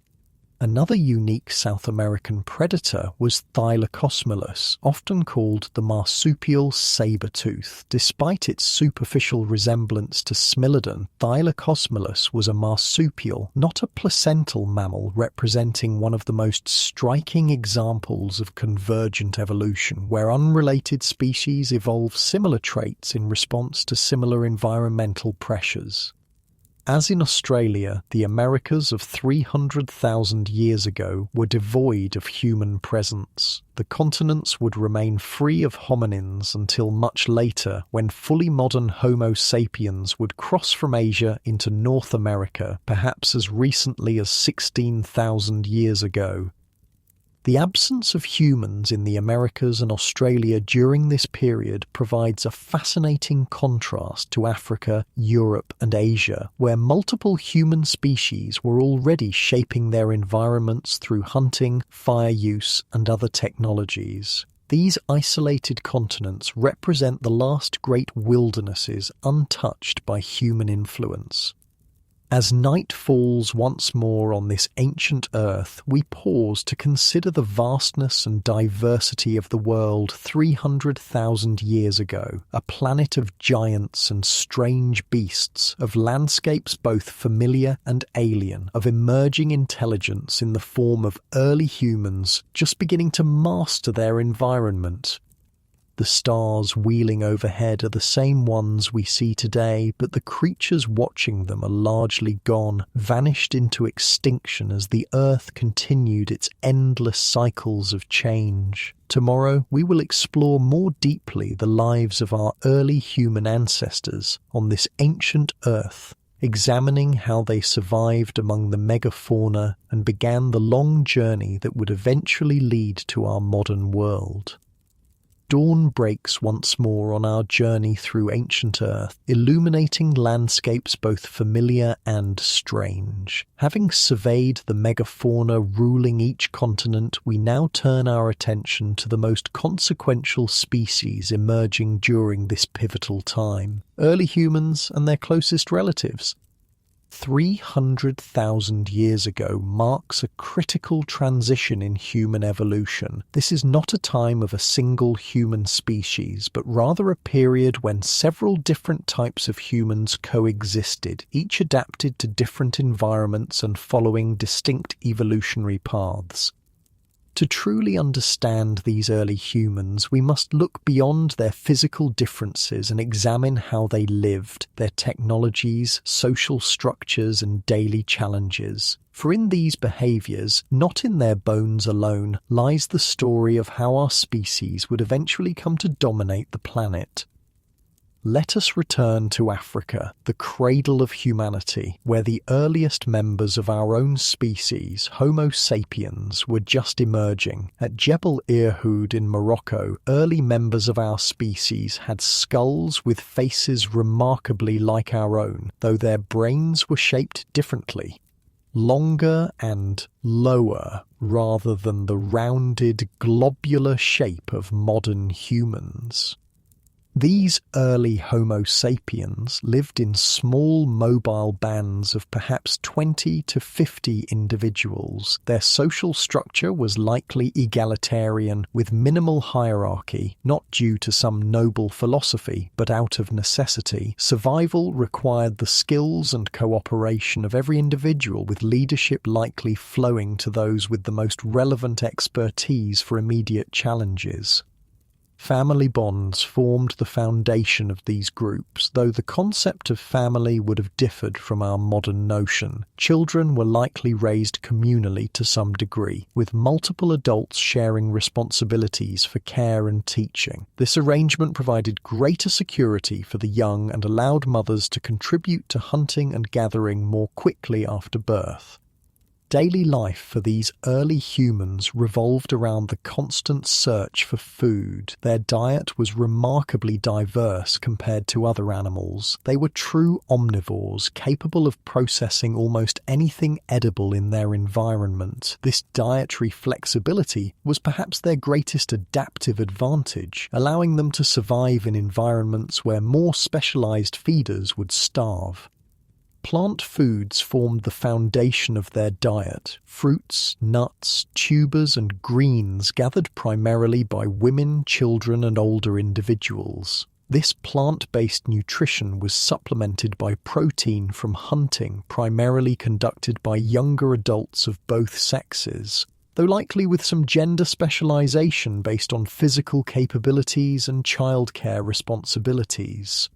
S1: Another unique South American predator was Thylacosmilus, often called the marsupial saber-tooth. Despite its superficial resemblance to Smilodon, Thylacosmilus was a marsupial, not a placental mammal, representing one of the most striking examples of convergent evolution, where unrelated species evolve similar traits in response to similar environmental pressures. As in Australia, the Americas of 300,000 years ago were devoid of human presence. The continents would remain free of hominins until much later, when fully modern Homo sapiens would cross from Asia into North America, perhaps as recently as 16,000 years ago. The absence of humans in the Americas and Australia during this period provides a fascinating contrast to Africa, Europe, and Asia, where multiple human species were already shaping their environments through hunting, fire use, and other technologies. These isolated continents represent the last great wildernesses untouched by human influence. As night falls once more on this ancient earth, we pause to consider the vastness and diversity of the world 300,000 years ago, a planet of giants and strange beasts, of landscapes both familiar and alien, of emerging intelligence in the form of early humans just beginning to master their environment. The stars wheeling overhead are the same ones we see today, but the creatures watching them are largely gone, vanished into extinction as the Earth continued its endless cycles of change. Tomorrow, we will explore more deeply the lives of our early human ancestors on this ancient Earth, examining how they survived among the megafauna and began the long journey that would eventually lead to our modern world. Dawn breaks once more on our journey through ancient Earth, illuminating landscapes both familiar and strange. Having surveyed the megafauna ruling each continent, we now turn our attention to the most consequential species emerging during this pivotal time: early humans and their closest relatives. 300,000 years ago marks a critical transition in human evolution. This is not a time of a single human species, but rather a period when several different types of humans coexisted, each adapted to different environments and following distinct evolutionary paths. To truly understand these early humans, we must look beyond their physical differences and examine how they lived, their technologies, social structures, and daily challenges. For in these behaviours, not in their bones alone, lies the story of how our species would eventually come to dominate the planet. Let us return to Africa, the cradle of humanity, where the earliest members of our own species, Homo sapiens, were just emerging. At Jebel Irhoud in Morocco, early members of our species had skulls with faces remarkably like our own, though their brains were shaped differently. Longer and lower, rather than the rounded, globular shape of modern humans. These early Homo sapiens lived in small mobile bands of perhaps 20 to 50 individuals. Their social structure was likely egalitarian with minimal hierarchy, not due to some noble philosophy, but out of necessity. Survival required the skills and cooperation of every individual, with leadership likely flowing to those with the most relevant expertise for immediate challenges. Family bonds formed the foundation of these groups, though the concept of family would have differed from our modern notion. Children were likely raised communally to some degree, with multiple adults sharing responsibilities for care and teaching. This arrangement provided greater security for the young and allowed mothers to contribute to hunting and gathering more quickly after birth. Daily life for these early humans revolved around the constant search for food. Their diet was remarkably diverse compared to other animals. They were true omnivores, capable of processing almost anything edible in their environment. This dietary flexibility was perhaps their greatest adaptive advantage, allowing them to survive in environments where more specialized feeders would starve. Plant foods formed the foundation of their diet. Fruits, nuts, tubers, and greens gathered primarily by women, children, and older individuals. This plant-based nutrition was supplemented by protein from hunting, primarily conducted by younger adults of both sexes, though likely with some gender specialization based on physical capabilities and childcare responsibilities.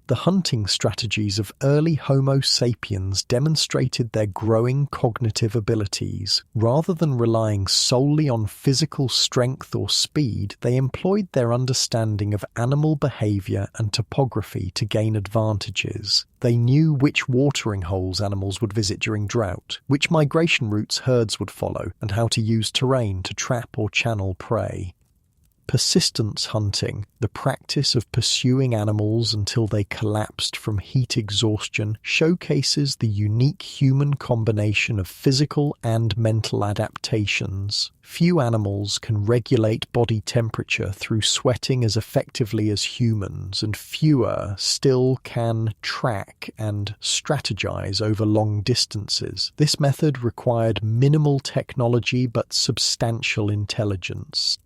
S1: The hunting strategies of early Homo sapiens demonstrated their growing cognitive abilities. Rather than relying solely on physical strength or speed, they employed their understanding of animal behavior and topography to gain advantages. They knew which watering holes animals would visit during drought, which migration routes herds would follow, and how to use terrain to trap or channel prey. Persistence hunting, the practice of pursuing animals until they collapsed from heat exhaustion, showcases the unique human combination of physical and mental adaptations. Few animals can regulate body temperature through sweating as effectively as humans, and fewer still can track and strategize over long distances. This method required minimal technology but substantial intelligence.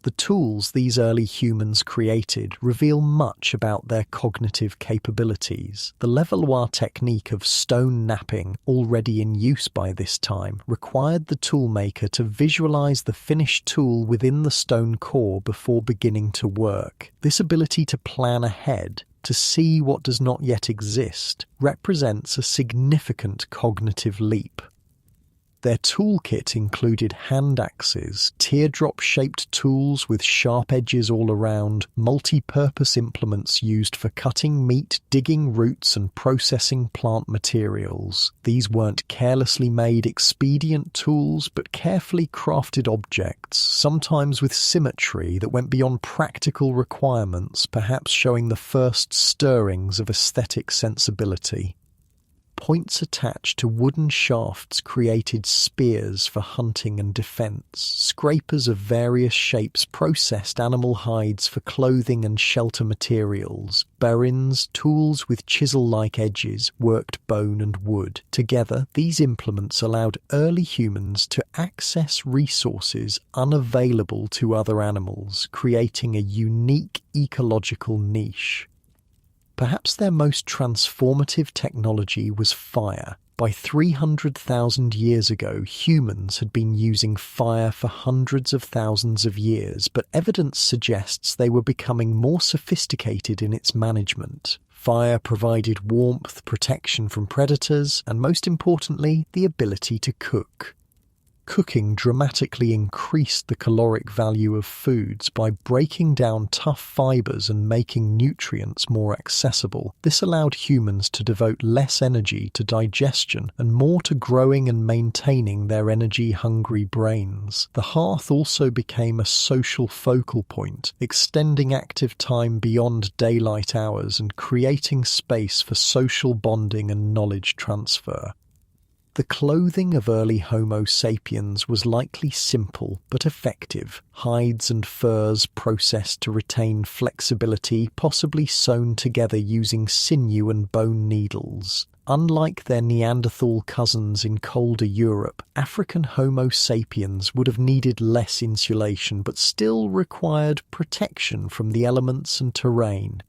S1: The tools these early humans created reveal much about their cognitive capabilities. The Levallois technique of stone knapping, already in use by this time, required the toolmaker to visualize the finished tool within the stone core before beginning to work. This ability to plan ahead, to see what does not yet exist, represents a significant cognitive leap. Their toolkit included hand axes, teardrop-shaped tools with sharp edges all around, multi-purpose implements used for cutting meat, digging roots, and processing plant materials. These weren't carelessly made expedient tools, but carefully crafted objects, sometimes with symmetry that went beyond practical requirements, perhaps showing the first stirrings of aesthetic sensibility. Points attached to wooden shafts created spears for hunting and defense. Scrapers of various shapes processed animal hides for clothing and shelter materials. Barins, tools with chisel-like edges, worked bone and wood. Together, these implements allowed early humans to access resources unavailable to other animals, creating a unique ecological niche. Perhaps their most transformative technology was fire. By 300,000 years ago, humans had been using fire for hundreds of thousands of years, but evidence suggests they were becoming more sophisticated in its management. Fire provided warmth, protection from predators, and most importantly, the ability to cook. Cooking dramatically increased the caloric value of foods by breaking down tough fibers and making nutrients more accessible. This allowed humans to devote less energy to digestion and more to growing and maintaining their energy-hungry brains. The hearth also became a social focal point, extending active time beyond daylight hours and creating space for social bonding and knowledge transfer. The clothing of early Homo sapiens was likely simple but effective, hides and furs processed to retain flexibility, possibly sewn together using sinew and bone needles. Unlike their Neanderthal cousins in colder Europe, African Homo sapiens would have needed less insulation but still required protection from the elements and terrain.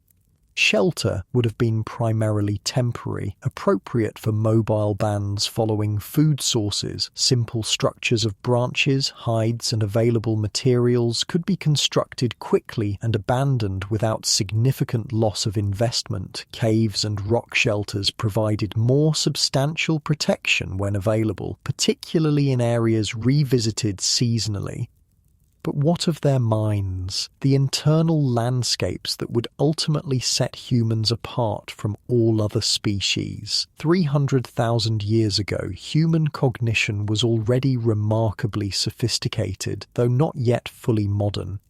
S1: Shelter would have been primarily temporary, appropriate for mobile bands following food sources. Simple structures of branches, hides, and available materials could be constructed quickly and abandoned without significant loss of investment. Caves and rock shelters provided more substantial protection when available, particularly in areas revisited seasonally. But what of their minds, the internal landscapes that would ultimately set humans apart from all other species? 300,000 years ago, human cognition was already remarkably sophisticated, though not yet fully modern.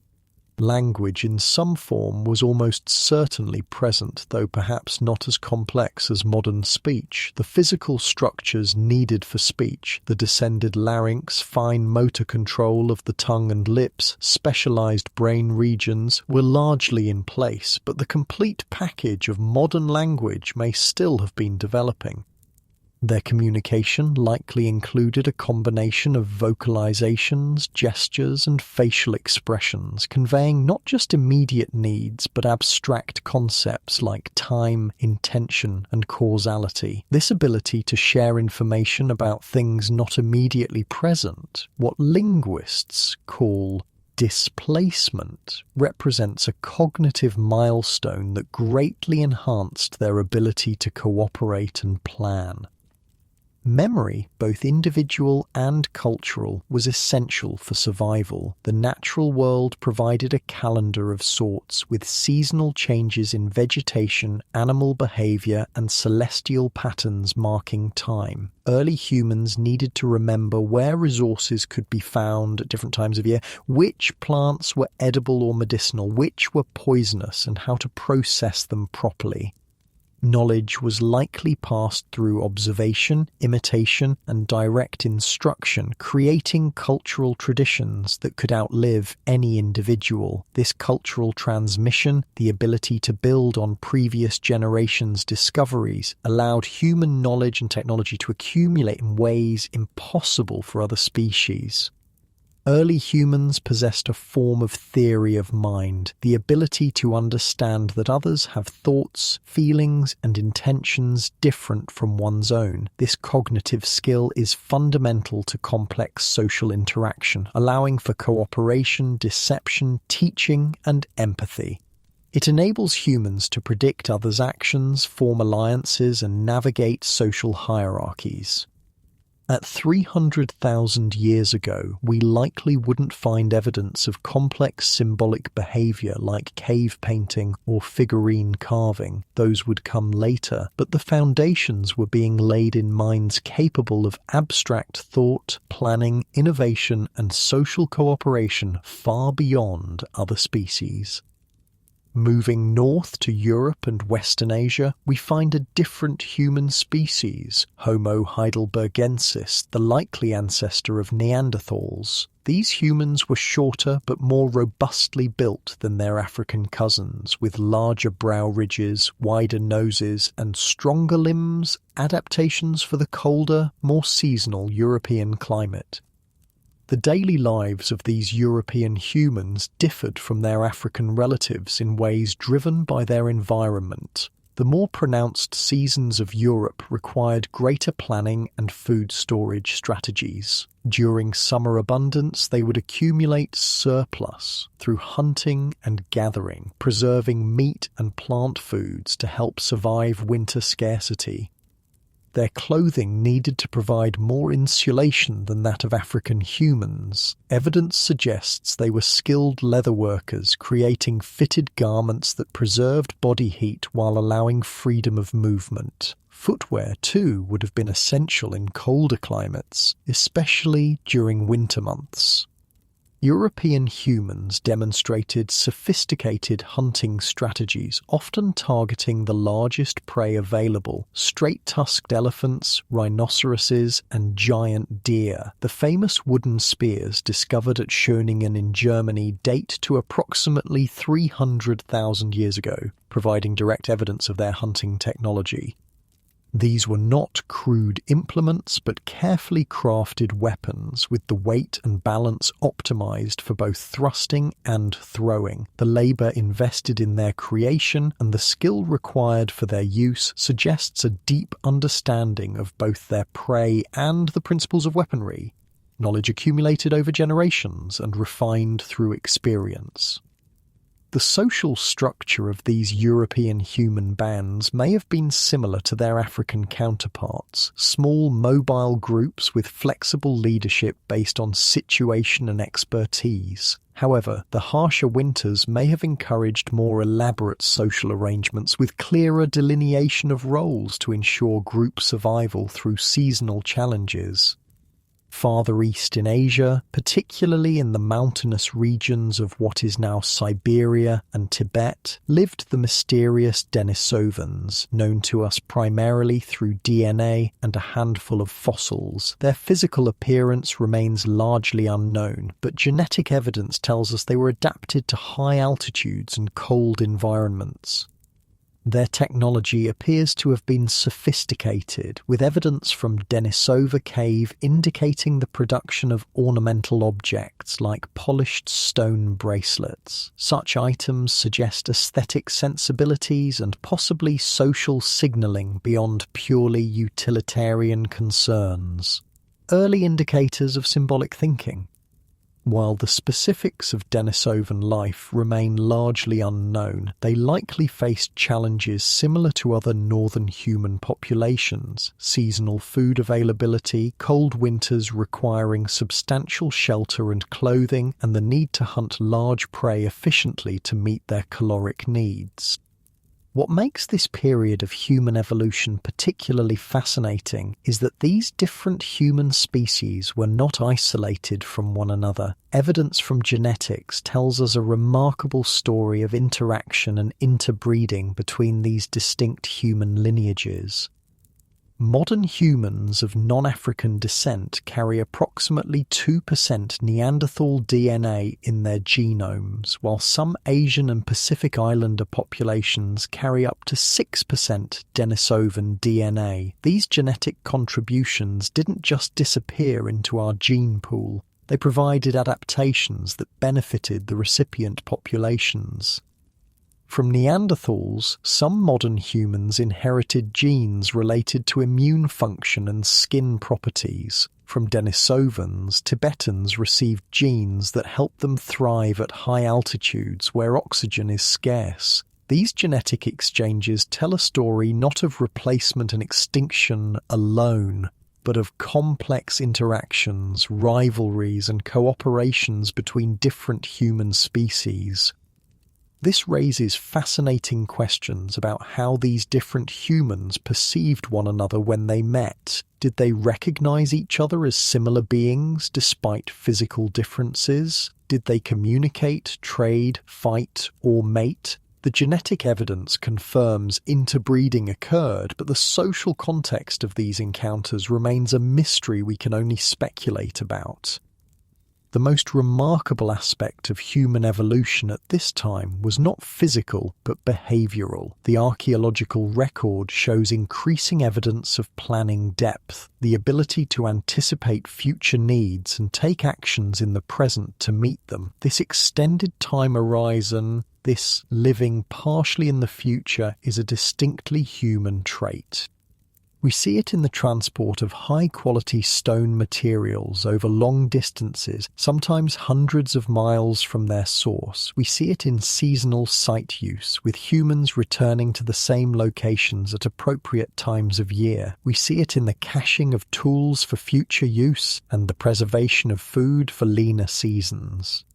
S1: Language in some form was almost certainly present, though perhaps not as complex as modern speech. The physical structures needed for speech, the descended larynx, fine motor control of the tongue and lips, specialized brain regions, were largely in place, but the complete package of modern language may still have been developing. Their communication likely included a combination of vocalizations, gestures, and facial expressions, conveying not just immediate needs but abstract concepts like time, intention, and causality. This ability to share information about things not immediately present, what linguists call displacement, represents a cognitive milestone that greatly enhanced their ability to cooperate and plan. Memory, both individual and cultural, was essential for survival. The natural world provided a calendar of sorts, with seasonal changes in vegetation, animal behavior, and celestial patterns marking time. Early humans needed to remember where resources could be found at different times of year, which plants were edible or medicinal, which were poisonous, and how to process them properly. Knowledge was likely passed through observation, imitation, and direct instruction, creating cultural traditions that could outlive any individual. This cultural transmission, the ability to build on previous generations' discoveries, allowed human knowledge and technology to accumulate in ways impossible for other species. Early humans possessed a form of theory of mind, the ability to understand that others have thoughts, feelings, and intentions different from one's own. This cognitive skill is fundamental to complex social interaction, allowing for cooperation, deception, teaching, and empathy. It enables humans to predict others' actions, form alliances, and navigate social hierarchies. At 300,000 years ago, we likely wouldn't find evidence of complex symbolic behavior like cave painting or figurine carving. Those would come later, but the foundations were being laid in minds capable of abstract thought, planning, innovation, and social cooperation far beyond other species. Moving north to Europe and Western Asia, we find a different human species, Homo heidelbergensis, the likely ancestor of Neanderthals. These humans were shorter but more robustly built than their African cousins, with larger brow ridges, wider noses, and stronger limbs, adaptations for the colder, more seasonal European climate. The daily lives of these European humans differed from their African relatives in ways driven by their environment. The more pronounced seasons of Europe required greater planning and food storage strategies. During summer abundance, they would accumulate surplus through hunting and gathering, preserving meat and plant foods to help survive winter scarcity. Their clothing needed to provide more insulation than that of African humans. Evidence suggests they were skilled leather workers, creating fitted garments that preserved body heat while allowing freedom of movement. Footwear, too, would have been essential in colder climates, especially during winter months. European humans demonstrated sophisticated hunting strategies, often targeting the largest prey available: straight-tusked elephants, rhinoceroses, and giant deer. The famous wooden spears discovered at Schöningen in Germany date to approximately 300,000 years ago, providing direct evidence of their hunting technology. These were not crude implements, but carefully crafted weapons with the weight and balance optimized for both thrusting and throwing. The labor invested in their creation and the skill required for their use suggests a deep understanding of both their prey and the principles of weaponry, knowledge accumulated over generations and refined through experience. The social structure of these European human bands may have been similar to their African counterparts: small mobile groups with flexible leadership based on situation and expertise. However, the harsher winters may have encouraged more elaborate social arrangements with clearer delineation of roles to ensure group survival through seasonal challenges. Farther east in Asia, particularly in the mountainous regions of what is now Siberia and Tibet, lived the mysterious Denisovans, known to us primarily through DNA and a handful of fossils. Their physical appearance remains largely unknown, but genetic evidence tells us they were adapted to high altitudes and cold environments. Their technology appears to have been sophisticated, with evidence from Denisova Cave indicating the production of ornamental objects like polished stone bracelets. Such items suggest aesthetic sensibilities and possibly social signaling beyond purely utilitarian concerns. Early indicators of symbolic thinking. While the specifics of Denisovan life remain largely unknown, they likely faced challenges similar to other northern human populations: seasonal food availability, cold winters requiring substantial shelter and clothing, and the need to hunt large prey efficiently to meet their caloric needs. What makes this period of human evolution particularly fascinating is that these different human species were not isolated from one another. Evidence from genetics tells us a remarkable story of interaction and interbreeding between these distinct human lineages. Modern humans of non-African descent carry approximately 2% Neanderthal DNA in their genomes, while some Asian and Pacific Islander populations carry up to 6% Denisovan DNA. These genetic contributions didn't just disappear into our gene pool. They provided adaptations that benefited the recipient populations. From Neanderthals, some modern humans inherited genes related to immune function and skin properties. From Denisovans, Tibetans received genes that help them thrive at high altitudes where oxygen is scarce. These genetic exchanges tell a story not of replacement and extinction alone, but of complex interactions, rivalries, and cooperations between different human species. This raises fascinating questions about how these different humans perceived one another when they met. Did they recognize each other as similar beings despite physical differences? Did they communicate, trade, fight, or mate? The genetic evidence confirms interbreeding occurred, but the social context of these encounters remains a mystery we can only speculate about. The most remarkable aspect of human evolution at this time was not physical, but behavioral. The archaeological record shows increasing evidence of planning depth, the ability to anticipate future needs and take actions in the present to meet them. This extended time horizon, this living partially in the future, is a distinctly human trait. We see it in the transport of high-quality stone materials over long distances, sometimes hundreds of miles from their source. We see it in seasonal site use, with humans returning to the same locations at appropriate times of year. We see it in the caching of tools for future use and the preservation of food for leaner seasons.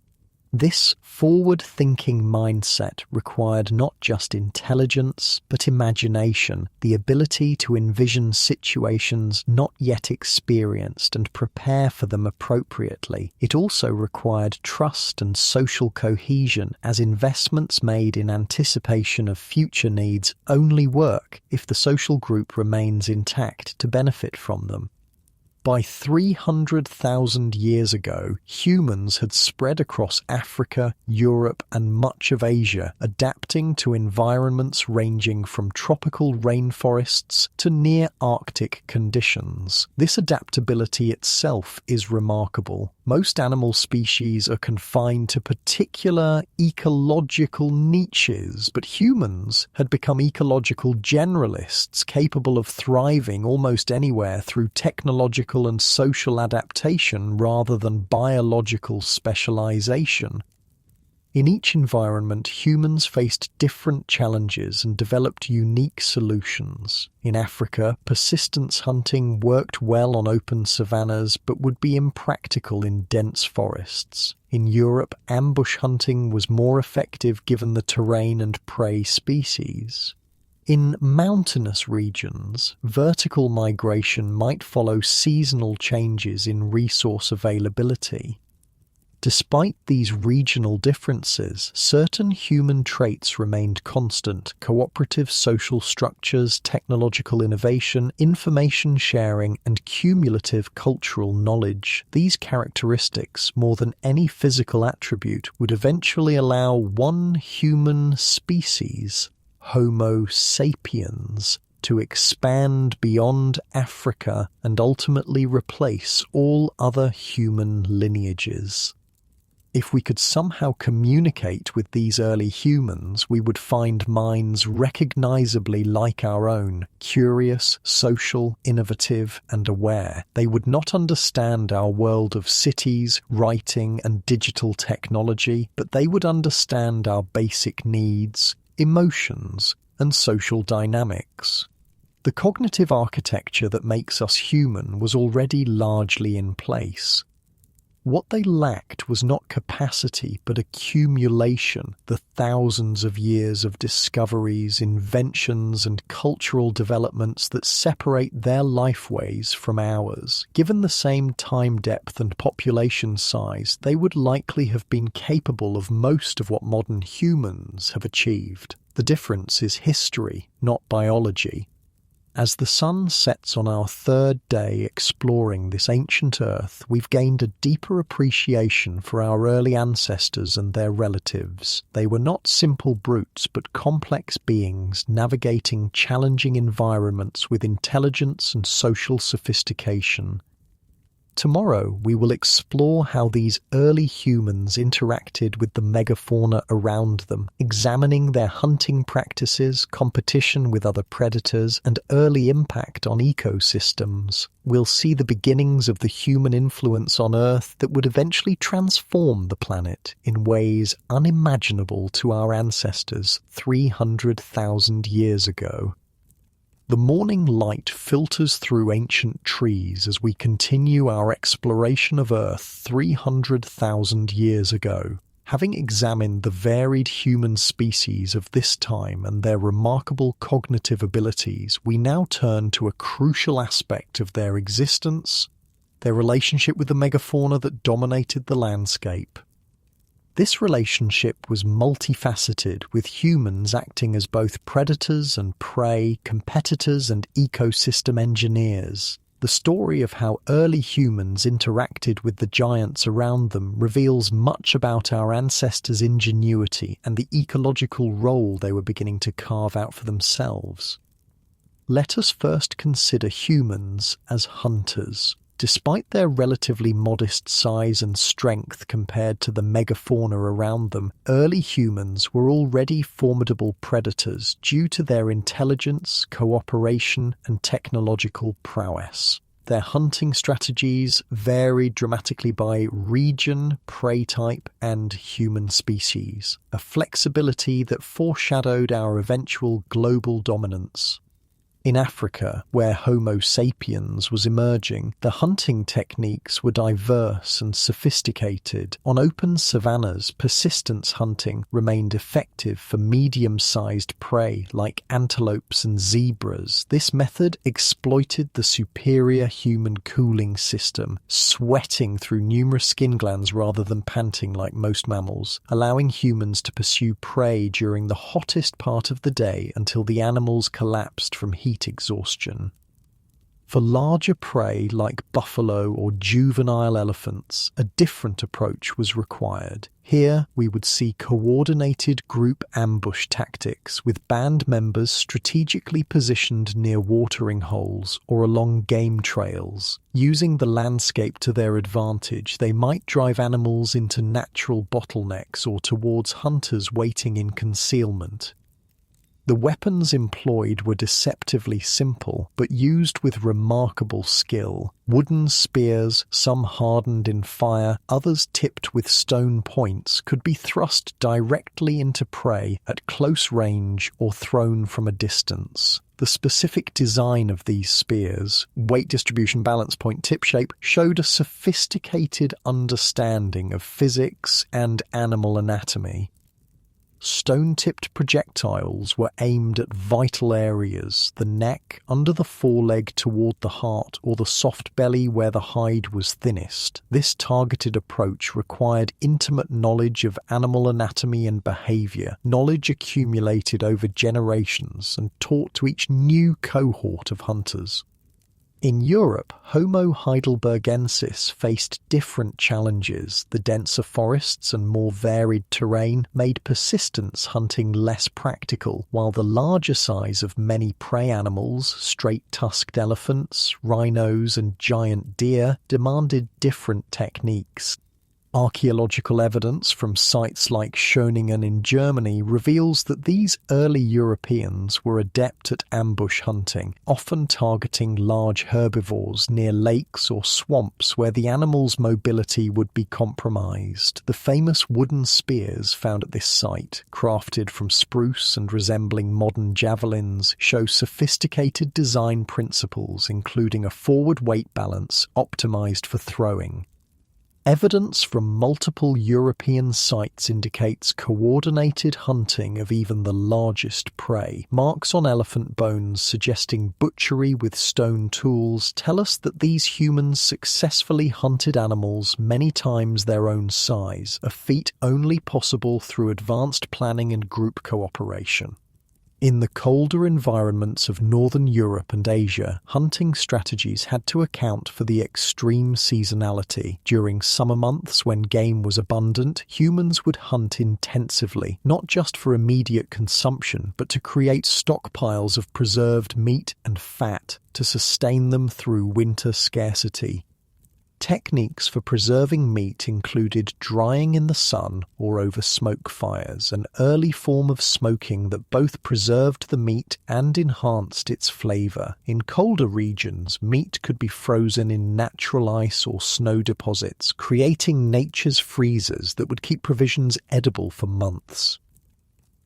S1: This forward-thinking mindset required not just intelligence, but imagination, the ability to envision situations not yet experienced and prepare for them appropriately. It also required trust and social cohesion, as investments made in anticipation of future needs only work if the social group remains intact to benefit from them. By 300,000 years ago, humans had spread across Africa, Europe, and much of Asia, adapting to environments ranging from tropical rainforests to near-Arctic conditions. This adaptability itself is remarkable. Most animal species are confined to particular ecological niches, but humans had become ecological generalists capable of thriving almost anywhere through technological and social adaptation rather than biological specialization. In each environment, humans faced different challenges and developed unique solutions. In Africa, persistence hunting worked well on open savannas but would be impractical in dense forests. In Europe, ambush hunting was more effective given the terrain and prey species. In mountainous regions, vertical migration might follow seasonal changes in resource availability. Despite these regional differences, certain human traits remained constant: cooperative social structures, technological innovation, information sharing, and cumulative cultural knowledge. These characteristics, more than any physical attribute, would eventually allow one human species, Homo sapiens, to expand beyond Africa and ultimately replace all other human lineages. If we could somehow communicate with these early humans, we would find minds recognizably like our own: curious, social, innovative, and aware. They would not understand our world of cities, writing, and digital technology, but they would understand our basic needs, emotions, and social dynamics. The cognitive architecture that makes us human was already largely in place. What they lacked was not capacity, but accumulation, the thousands of years of discoveries, inventions, and cultural developments that separate their lifeways from ours. Given the same time depth and population size, they would likely have been capable of most of what modern humans have achieved. The difference is history, not biology. As the sun sets on our third day exploring this ancient earth, we've gained a deeper appreciation for our early ancestors and their relatives. They were not simple brutes, but complex beings navigating challenging environments with intelligence and social sophistication. Tomorrow, we will explore how these early humans interacted with the megafauna around them, examining their hunting practices, competition with other predators, and early impact on ecosystems. We'll see the beginnings of the human influence on Earth that would eventually transform the planet in ways unimaginable to our ancestors 300,000 years ago. The morning light filters through ancient trees as we continue our exploration of Earth 300,000 years ago. Having examined the varied human species of this time and their remarkable cognitive abilities, we now turn to a crucial aspect of their existence: their relationship with the megafauna that dominated the landscape. This relationship was multifaceted, with humans acting as both predators and prey, competitors and ecosystem engineers. The story of how early humans interacted with the giants around them reveals much about our ancestors' ingenuity and the ecological role they were beginning to carve out for themselves. Let us first consider humans as hunters. Despite their relatively modest size and strength compared to the megafauna around them, early humans were already formidable predators due to their intelligence, cooperation, and technological prowess. Their hunting strategies varied dramatically by region, prey type, and human species, a flexibility that foreshadowed our eventual global dominance. In Africa, where Homo sapiens was emerging, the hunting techniques were diverse and sophisticated. On open savannas, persistence hunting remained effective for medium-sized prey like antelopes and zebras. This method exploited the superior human cooling system, sweating through numerous skin glands rather than panting like most mammals, allowing humans to pursue prey during the hottest part of the day until the animals collapsed from heat exhaustion. For larger prey like buffalo or juvenile elephants, a different approach was required. Here, we would see coordinated group ambush tactics with band members strategically positioned near watering holes or along game trails. Using the landscape to their advantage, they might drive animals into natural bottlenecks or towards hunters waiting in concealment. The weapons employed were deceptively simple, but used with remarkable skill. Wooden spears, some hardened in fire, others tipped with stone points, could be thrust directly into prey at close range or thrown from a distance. The specific design of these spears, weight distribution, balance point, tip shape, showed a sophisticated understanding of physics and animal anatomy. Stone-tipped projectiles were aimed at vital areas, the neck, under the foreleg toward the heart, or the soft belly where the hide was thinnest. This targeted approach required intimate knowledge of animal anatomy and behavior, knowledge accumulated over generations and taught to each new cohort of hunters. In Europe, Homo heidelbergensis faced different challenges. The denser forests and more varied terrain made persistence hunting less practical, while the larger size of many prey animals, straight-tusked elephants, rhinos and giant deer, demanded different techniques. Archaeological evidence from sites like Schöningen in Germany reveals that these early Europeans were adept at ambush hunting, often targeting large herbivores near lakes or swamps where the animal's mobility would be compromised. The famous wooden spears found at this site, crafted from spruce and resembling modern javelins, show sophisticated design principles including a forward weight balance optimized for throwing. Evidence from multiple European sites indicates coordinated hunting of even the largest prey. Marks on elephant bones suggesting butchery with stone tools tell us that these humans successfully hunted animals many times their own size, a feat only possible through advanced planning and group cooperation. In the colder environments of northern Europe and Asia, hunting strategies had to account for the extreme seasonality. During summer months when game was abundant, humans would hunt intensively, not just for immediate consumption, but to create stockpiles of preserved meat and fat to sustain them through winter scarcity. Techniques for preserving meat included drying in the sun or over smoke fires, an early form of smoking that both preserved the meat and enhanced its flavor. In colder regions, meat could be frozen in natural ice or snow deposits, creating nature's freezers that would keep provisions edible for months.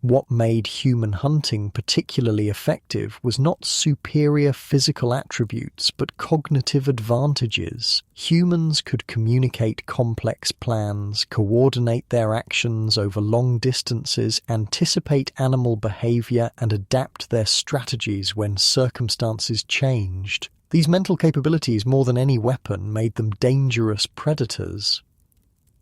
S1: What made human hunting particularly effective was not superior physical attributes, but cognitive advantages. Humans could communicate complex plans, coordinate their actions over long distances, anticipate animal behavior, and adapt their strategies when circumstances changed. These mental capabilities, more than any weapon, made them dangerous predators.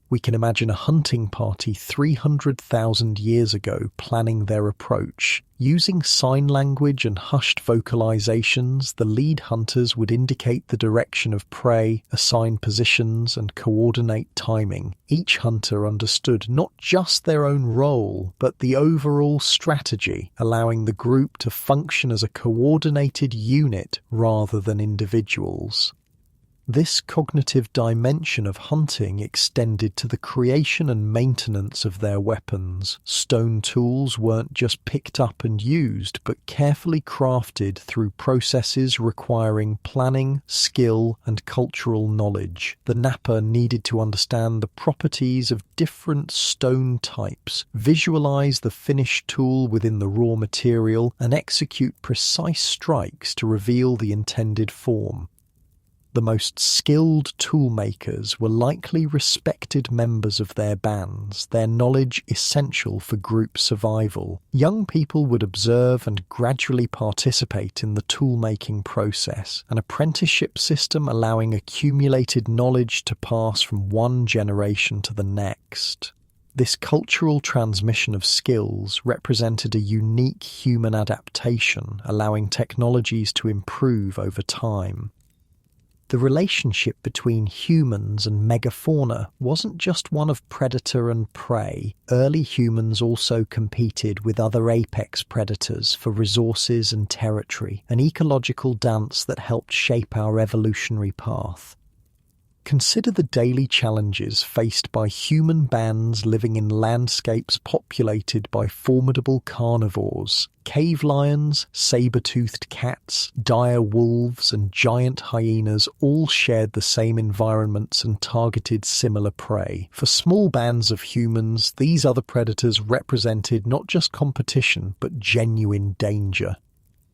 S1: We can imagine a hunting party 300,000 years ago planning their approach. Using sign language and hushed vocalizations, the lead hunters would indicate the direction of prey, assign positions, and coordinate timing. Each hunter understood not just their own role, but the overall strategy, allowing the group to function as a coordinated unit rather than individuals. This cognitive dimension of hunting extended to the creation and maintenance of their weapons. Stone tools weren't just picked up and used, but carefully crafted through processes requiring planning, skill, and cultural knowledge. The napper needed to understand the properties of different stone types, visualize the finished tool within the raw material, and execute precise strikes to reveal the intended form. The most skilled toolmakers were likely respected members of their bands, their knowledge essential for group survival. Young people would observe and gradually participate in the toolmaking process, an apprenticeship system allowing accumulated knowledge to pass from one generation to the next. This cultural transmission of skills represented a unique human adaptation, allowing technologies to improve over time. The relationship between humans and megafauna wasn't just one of predator and prey. Early humans also competed with other apex predators for resources and territory, an ecological dance that helped shape our evolutionary path. Consider the daily challenges faced by human bands living in landscapes populated by formidable carnivores. Cave lions, saber-toothed cats, dire wolves, and giant hyenas all shared the same environments and targeted similar prey. For small bands of humans, these other predators represented not just competition, but genuine danger.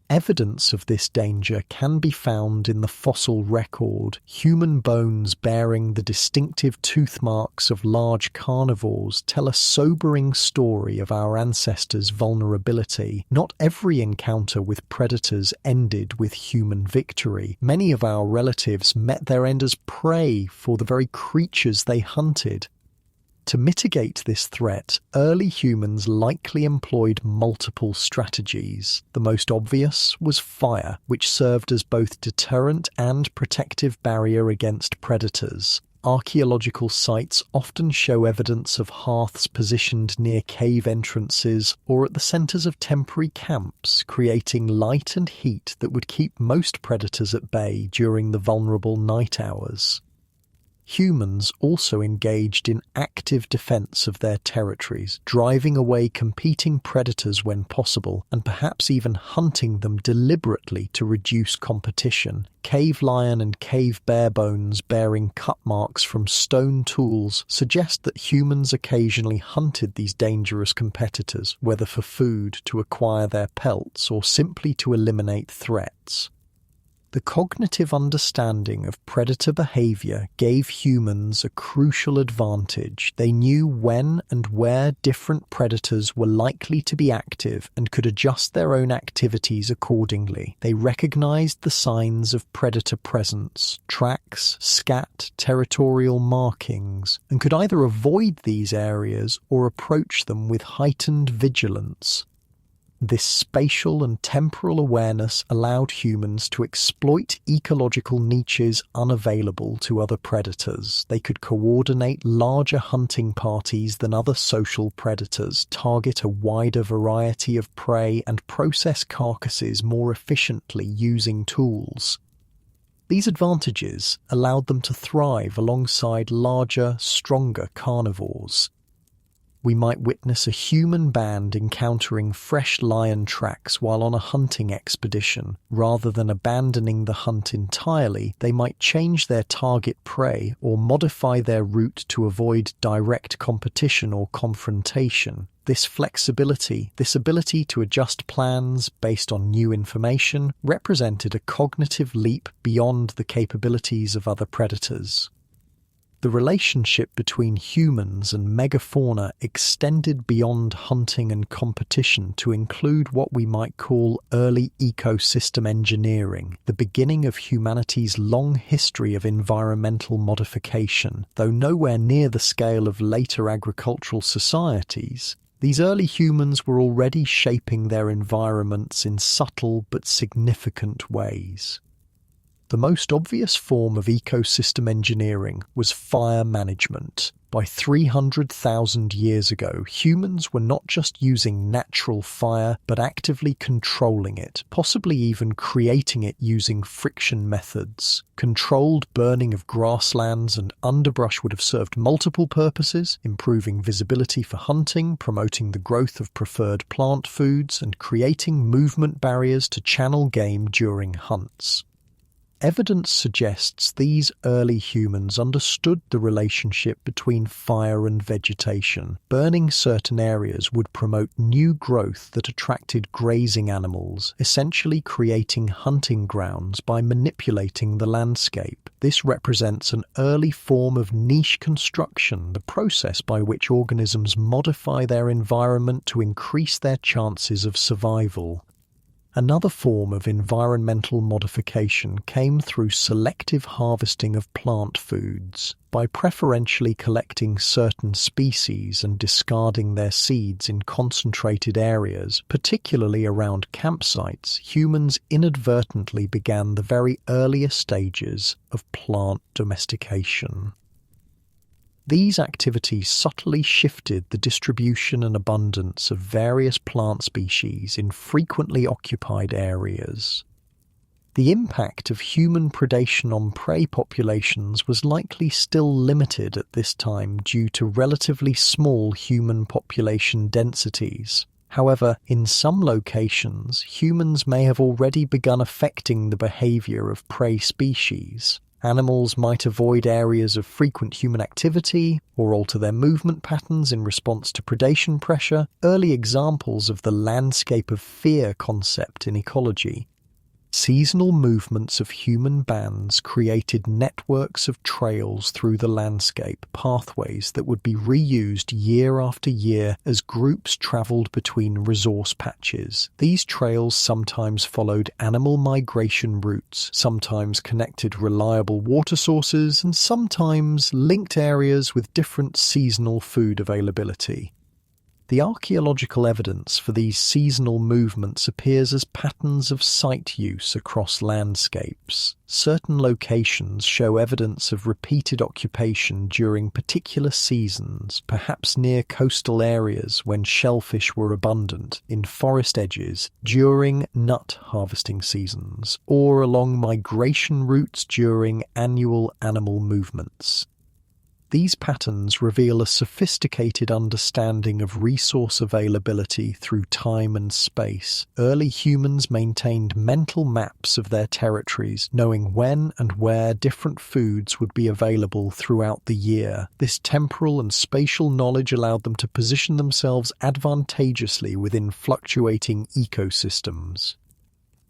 S1: Evidence of this danger can be found in the fossil record. Human bones bearing the distinctive tooth marks of large carnivores tell a sobering story of our ancestors' vulnerability. Not every encounter with predators ended with human victory. Many of our relatives met their end as prey for the very creatures they hunted. To mitigate this threat, early humans likely employed multiple strategies. The most obvious was fire, which served as both deterrent and protective barrier against predators. Archaeological sites often show evidence of hearths positioned near cave entrances or at the centers of temporary camps, creating light and heat that would keep most predators at bay during the vulnerable night hours. Humans also engaged in active defense of their territories, driving away competing predators when possible, and perhaps even hunting them deliberately to reduce competition. Cave lion and cave bear bones bearing cut marks from stone tools suggest that humans occasionally hunted these dangerous competitors, whether for food, to acquire their pelts, or simply to eliminate threats. The cognitive understanding of predator behavior gave humans a crucial advantage. They knew when and where different predators were likely to be active and could adjust their own activities accordingly. They recognized the signs of predator presence, tracks, scat, territorial markings, and could either avoid these areas or approach them with heightened vigilance. This spatial and temporal awareness allowed humans to exploit ecological niches unavailable to other predators. They could coordinate larger hunting parties than other social predators, target a wider variety of prey, and process carcasses more efficiently using tools. These advantages allowed them to thrive alongside larger, stronger carnivores. We might witness a human band encountering fresh lion tracks while on a hunting expedition. Rather than abandoning the hunt entirely, they might change their target prey or modify their route to avoid direct competition or confrontation. This flexibility, this ability to adjust plans based on new information, represented a cognitive leap beyond the capabilities of other predators. The relationship between humans and megafauna extended beyond hunting and competition to include what we might call early ecosystem engineering, the beginning of humanity's long history of environmental modification. Though nowhere near the scale of later agricultural societies, these early humans were already shaping their environments in subtle but significant ways. The most obvious form of ecosystem engineering was fire management. By 300,000 years ago, humans were not just using natural fire, but actively controlling it, possibly even creating it using friction methods. Controlled burning of grasslands and underbrush would have served multiple purposes, improving visibility for hunting, promoting the growth of preferred plant foods, and creating movement barriers to channel game during hunts. Evidence suggests these early humans understood the relationship between fire and vegetation. Burning certain areas would promote new growth that attracted grazing animals, essentially creating hunting grounds by manipulating the landscape. This represents an early form of niche construction, the process by which organisms modify their environment to increase their chances of survival. Another form of environmental modification came through selective harvesting of plant foods. By preferentially collecting certain species and discarding their seeds in concentrated areas, particularly around campsites, humans inadvertently began the very earliest stages of plant domestication. These activities subtly shifted the distribution and abundance of various plant species in frequently occupied areas. The impact of human predation on prey populations was likely still limited at this time due to relatively small human population densities. However, in some locations, humans may have already begun affecting the behavior of prey species. Animals might avoid areas of frequent human activity or alter their movement patterns in response to predation pressure, early examples of the landscape of fear concept in ecology. Seasonal movements of human bands created networks of trails through the landscape, pathways that would be reused year after year as groups traveled between resource patches. These trails sometimes followed animal migration routes, sometimes connected reliable water sources, and sometimes linked areas with different seasonal food availability. The archaeological evidence for these seasonal movements appears as patterns of site use across landscapes. Certain locations show evidence of repeated occupation during particular seasons, perhaps near coastal areas when shellfish were abundant, in forest edges during nut harvesting seasons, or along migration routes during annual animal movements. These patterns reveal a sophisticated understanding of resource availability through time and space. Early humans maintained mental maps of their territories, knowing when and where different foods would be available throughout the year. This temporal and spatial knowledge allowed them to position themselves advantageously within fluctuating ecosystems.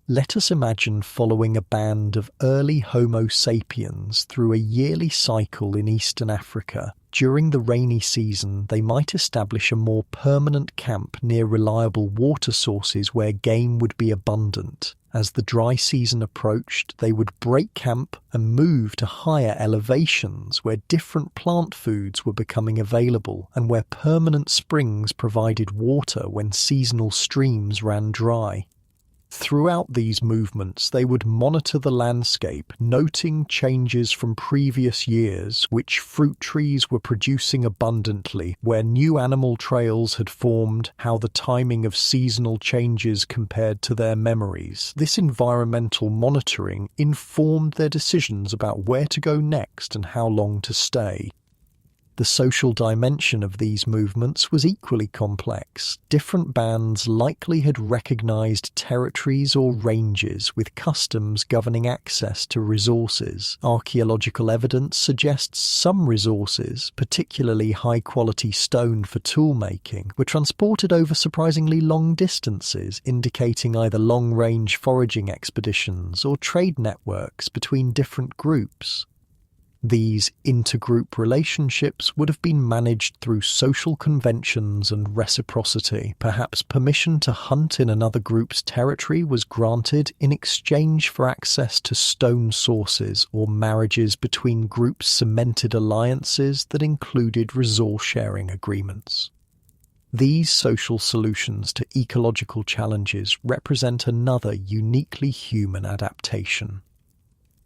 S1: Let us imagine following a band of early Homo sapiens through a yearly cycle in eastern Africa. During the rainy season, they might establish a more permanent camp near reliable water sources where game would be abundant. As the dry season approached, they would break camp and move to higher elevations where different plant foods were becoming available and where permanent springs provided water when seasonal streams ran dry. Throughout these movements, they would monitor the landscape, noting changes from previous years, which fruit trees were producing abundantly, where new animal trails had formed, how the timing of seasonal changes compared to their memories. This environmental monitoring informed their decisions about where to go next and how long to stay. The social dimension of these movements was equally complex. Different bands likely had recognized territories or ranges with customs governing access to resources. Archaeological evidence suggests some resources, particularly high-quality stone for tool-making, were transported over surprisingly long distances, indicating either long-range foraging expeditions or trade networks between different groups. These intergroup relationships would have been managed through social conventions and reciprocity. Perhaps permission to hunt in another group's territory was granted in exchange for access to stone sources, or marriages between groups cemented alliances that included resource-sharing agreements. These social solutions to ecological challenges represent another uniquely human adaptation.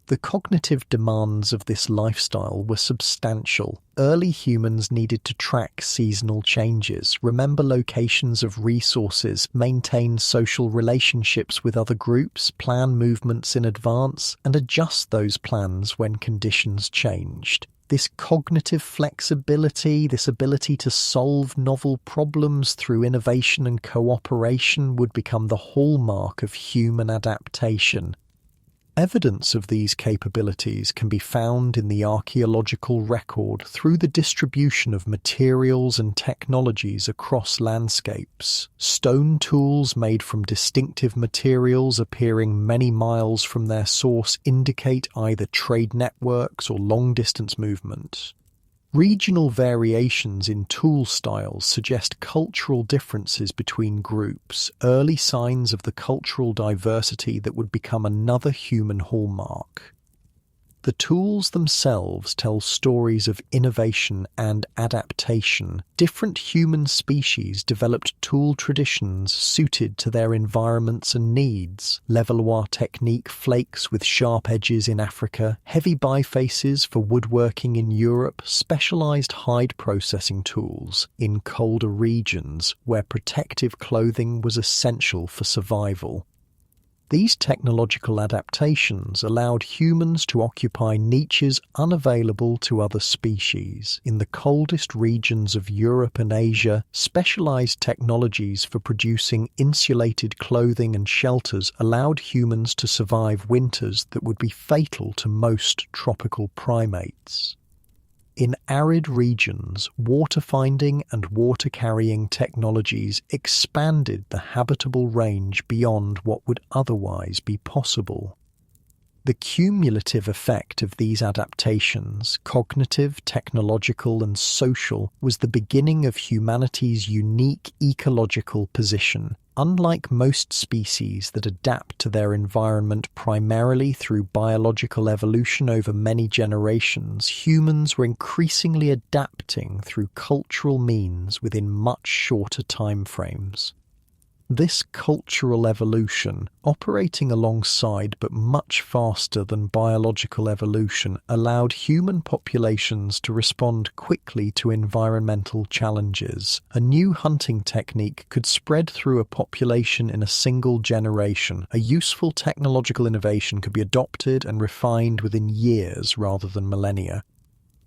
S1: The cognitive demands of this lifestyle were substantial. Early humans needed to track seasonal changes, remember locations of resources, maintain social relationships with other groups, plan movements in advance, and adjust those plans when conditions changed. This cognitive flexibility, this ability to solve novel problems through innovation and cooperation would become the hallmark of human adaptation. Evidence of these capabilities can be found in the archaeological record through the distribution of materials and technologies across landscapes. Stone tools made from distinctive materials appearing many miles from their source indicate either trade networks or long-distance movement. Regional variations in tool styles suggest cultural differences between groups, early signs of the cultural diversity that would become another human hallmark. The tools themselves tell stories of innovation and adaptation. Different human species developed tool traditions suited to their environments and needs. Levallois technique flakes with sharp edges in Africa, heavy bifaces for woodworking in Europe, specialized hide processing tools in colder regions where protective clothing was essential for survival. These technological adaptations allowed humans to occupy niches unavailable to other species. In the coldest regions of Europe and Asia, specialized technologies for producing insulated clothing and shelters allowed humans to survive winters that would be fatal to most tropical primates. In arid regions, water-finding and water-carrying technologies expanded the habitable range beyond what would otherwise be possible. The cumulative effect of these adaptations, cognitive, technological, and social, was the beginning of humanity's unique ecological position. Unlike most species that adapt to their environment primarily through biological evolution over many generations, humans were increasingly adapting through cultural means within much shorter timeframes. This cultural evolution, operating alongside but much faster than biological evolution, allowed human populations to respond quickly to environmental challenges. A new hunting technique could spread through a population in a single generation. A useful technological innovation could be adopted and refined within years rather than millennia.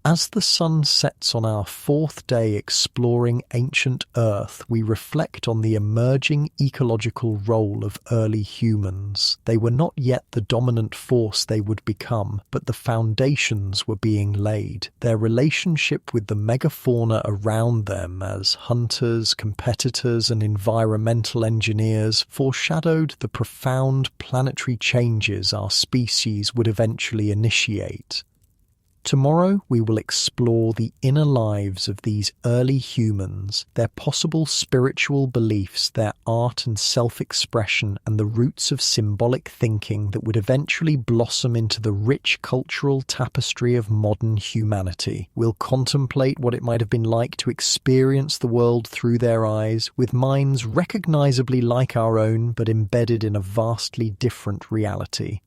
S1: As the sun sets on our fourth day exploring ancient Earth, we reflect on the emerging ecological role of early humans. They were not yet the dominant force they would become, but the foundations were being laid. Their relationship with the megafauna around them as hunters, competitors, and environmental engineers foreshadowed the profound planetary changes our species would eventually initiate. Tomorrow we will explore the inner lives of these early humans, their possible spiritual beliefs, their art and self-expression, and the roots of symbolic thinking that would eventually blossom into the rich cultural tapestry of modern humanity. We'll contemplate what it might have been like to experience the world through their eyes, with minds recognizably like our own but embedded in a vastly different reality.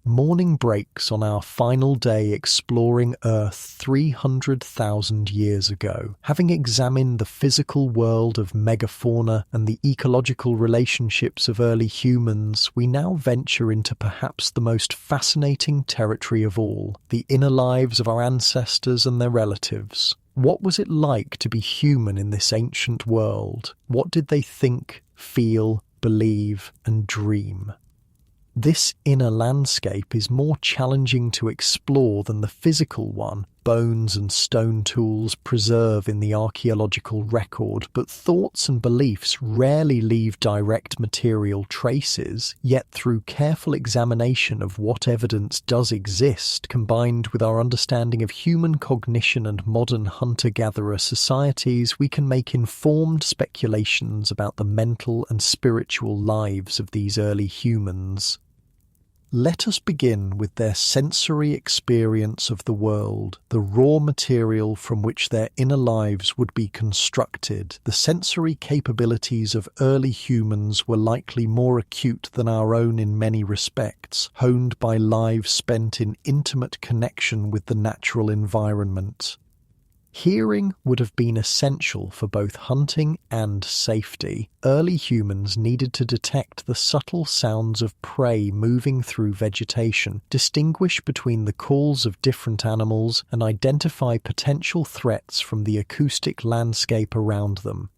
S1: Morning breaks on our final day exploring Earth 300,000 years ago. Having examined the physical world of megafauna and the ecological relationships of early humans, we now venture into perhaps the most fascinating territory of all, the inner lives of our ancestors and their relatives. What was it like to be human in this ancient world? What did they think, feel, believe, and dream? This inner landscape is more challenging to explore than the physical one. Bones and stone tools preserve in the archaeological record, but thoughts and beliefs rarely leave direct material traces, yet through careful examination of what evidence does exist, combined with our understanding of human cognition and modern hunter-gatherer societies, we can make informed speculations about the mental and spiritual lives of these early humans. Let us begin with their sensory experience of the world, the raw material from which their inner lives would be constructed. The sensory capabilities of early humans were likely more acute than our own in many respects, honed by lives spent in intimate connection with the natural environment. Hearing would have been essential for both hunting and safety. Early humans needed to detect the subtle sounds of prey moving through vegetation, distinguish between the calls of different animals, and identify potential threats from the acoustic landscape around them.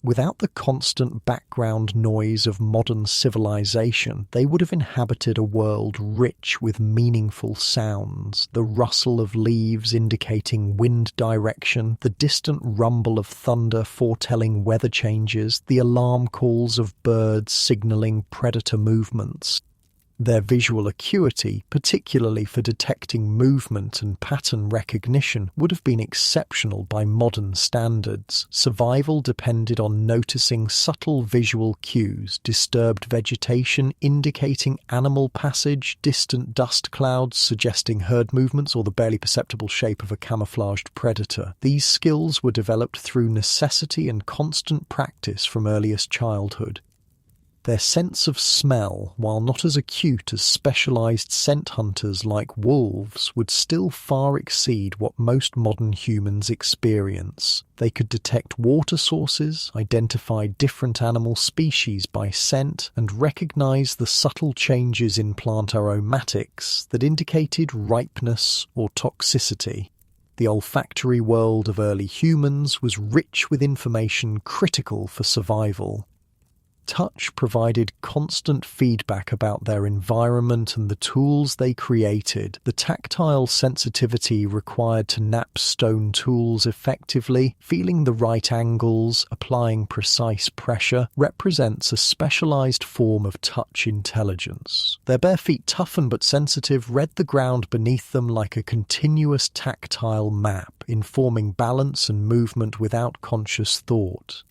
S1: Without the constant background noise of modern civilization, they would have inhabited a world rich with meaningful sounds, the rustle of leaves indicating wind direction, the distant rumble of thunder foretelling weather changes, the alarm calls of birds signaling predator movements. Their visual acuity, particularly for detecting movement and pattern recognition, would have been exceptional by modern standards. Survival depended on noticing subtle visual cues, disturbed vegetation indicating animal passage, distant dust clouds suggesting herd movements, or the barely perceptible shape of a camouflaged predator. These skills were developed through necessity and constant practice from earliest childhood. Their sense of smell, while not as acute as specialized scent hunters like wolves, would still far exceed what most modern humans experience. They could detect water sources, identify different animal species by scent, and recognize the subtle changes in plant aromatics that indicated ripeness or toxicity. The olfactory world of early humans was rich with information critical for survival. Touch provided constant feedback about their environment and the tools they created. The tactile sensitivity required to knap stone tools effectively, feeling the right angles, applying precise pressure, represents a specialized form of touch intelligence. Their bare feet, tough but sensitive, read the ground beneath them like a continuous tactile map, informing balance and movement without conscious thought.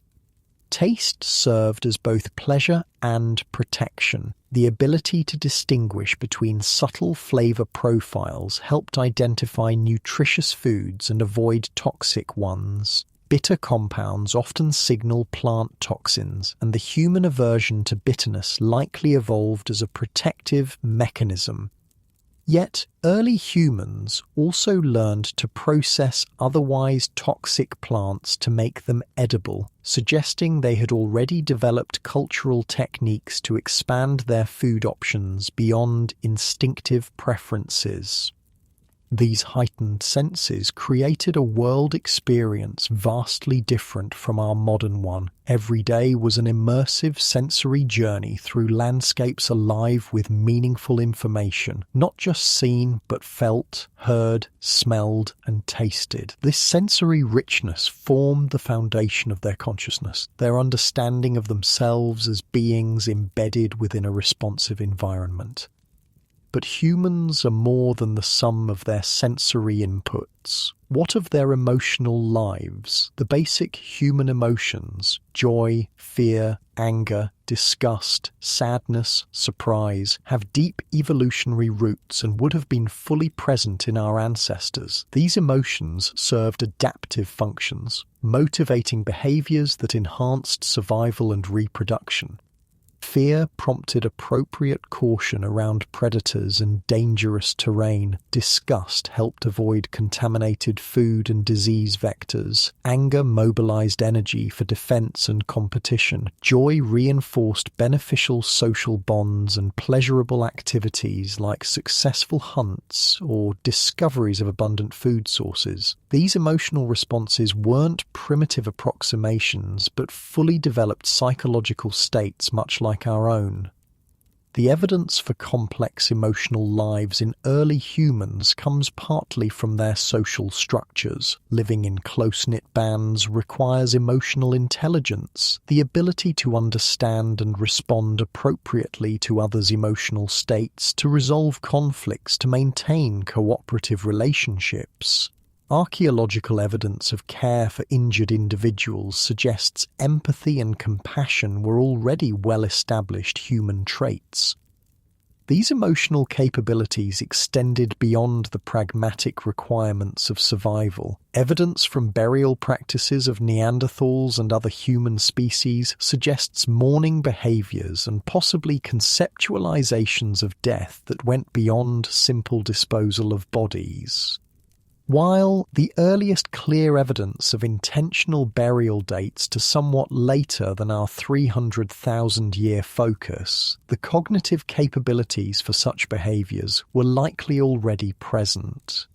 S1: Taste served as both pleasure and protection. The ability to distinguish between subtle flavor profiles helped identify nutritious foods and avoid toxic ones. Bitter compounds often signal plant toxins, and the human aversion to bitterness likely evolved as a protective mechanism. Yet, early humans also learned to process otherwise toxic plants to make them edible, suggesting they had already developed cultural techniques to expand their food options beyond instinctive preferences. These heightened senses created a world experience vastly different from our modern one. Every day was an immersive sensory journey through landscapes alive with meaningful information, not just seen but felt, heard, smelled, and tasted. This sensory richness formed the foundation of their consciousness, their understanding of themselves as beings embedded within a responsive environment. But humans are more than the sum of their sensory inputs. What of their emotional lives? The basic human emotions, joy, fear, anger, disgust, sadness, surprise, have deep evolutionary roots and would have been fully present in our ancestors. These emotions served adaptive functions, motivating behaviors that enhanced survival and reproduction. Fear prompted appropriate caution around predators and dangerous terrain. Disgust helped avoid contaminated food and disease vectors. Anger mobilized energy for defense and competition. Joy reinforced beneficial social bonds and pleasurable activities like successful hunts or discoveries of abundant food sources. These emotional responses weren't primitive approximations, but fully developed psychological states much like our own. The evidence for complex emotional lives in early humans comes partly from their social structures. Living in close-knit bands requires emotional intelligence, the ability to understand and respond appropriately to others' emotional states, to resolve conflicts, to maintain cooperative relationships. Archaeological evidence of care for injured individuals suggests empathy and compassion were already well-established human traits. These emotional capabilities extended beyond the pragmatic requirements of survival. Evidence from burial practices of Neanderthals and other human species suggests mourning behaviors and possibly conceptualizations of death that went beyond simple disposal of bodies. While the earliest clear evidence of intentional burial dates to somewhat later than our 300,000-year focus, the cognitive capabilities for such behaviors were likely already present.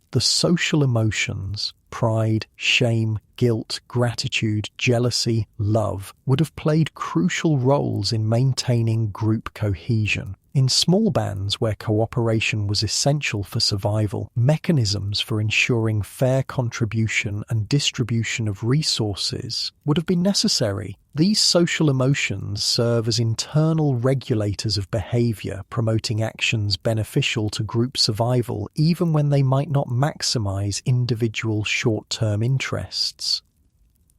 S1: The social emotions, pride, shame, guilt, gratitude, jealousy, love, would have played crucial roles in maintaining group cohesion. In small bands where cooperation was essential for survival, mechanisms for ensuring fair contribution and distribution of resources would have been necessary. These social emotions serve as internal regulators of behavior, promoting actions beneficial to group survival even when they might not maximize individual short-term interests.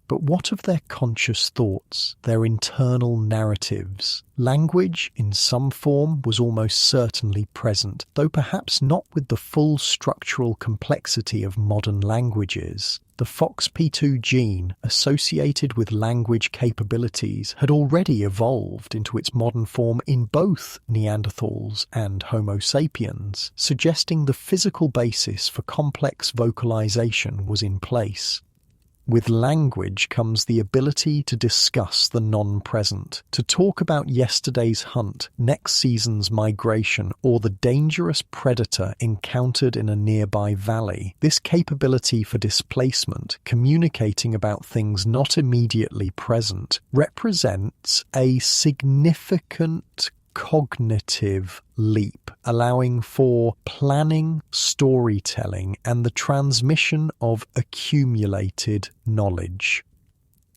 S1: But what of their conscious thoughts, their internal narratives? Language, in some form, was almost certainly present, though perhaps not with the full structural complexity of modern languages. The FOXP2 gene, associated with language capabilities, had already evolved into its modern form in both Neanderthals and Homo sapiens, suggesting the physical basis for complex vocalization was in place. With language comes the ability to discuss the non-present, to talk about yesterday's hunt, next season's migration, or the dangerous predator encountered in a nearby valley. This capability for displacement, communicating about things not immediately present, represents a significant cognitive leap, allowing for planning, storytelling, and the transmission of accumulated knowledge.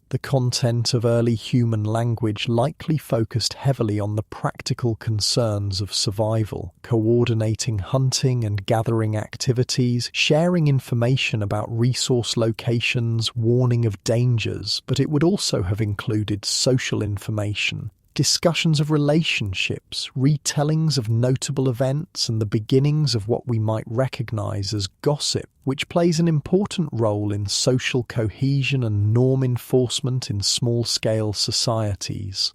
S1: The content of early human language likely focused heavily on the practical concerns of survival, coordinating hunting and gathering activities, sharing information about resource locations, warning of dangers, but it would also have included social information, discussions of relationships, retellings of notable events, and the beginnings of what we might recognize as gossip, which plays an important role in social cohesion and norm enforcement in small-scale societies.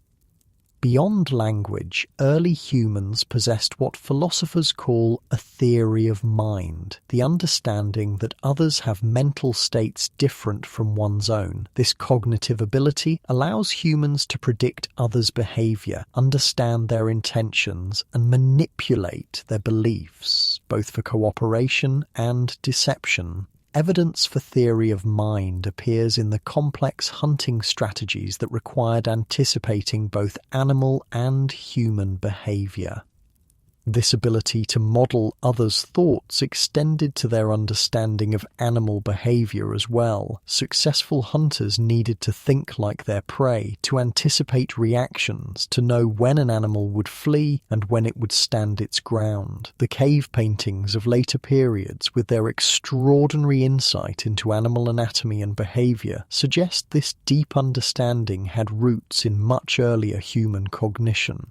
S1: Beyond language, early humans possessed what philosophers call a theory of mind, the understanding that others have mental states different from one's own. This cognitive ability allows humans to predict others' behavior, understand their intentions, and manipulate their beliefs, both for cooperation and deception. Evidence for theory of mind appears in the complex hunting strategies that required anticipating both animal and human behavior. This ability to model others' thoughts extended to their understanding of animal behavior as well. Successful hunters needed to think like their prey, to anticipate reactions, to know when an animal would flee and when it would stand its ground. The cave paintings of later periods, with their extraordinary insight into animal anatomy and behavior, suggest this deep understanding had roots in much earlier human cognition.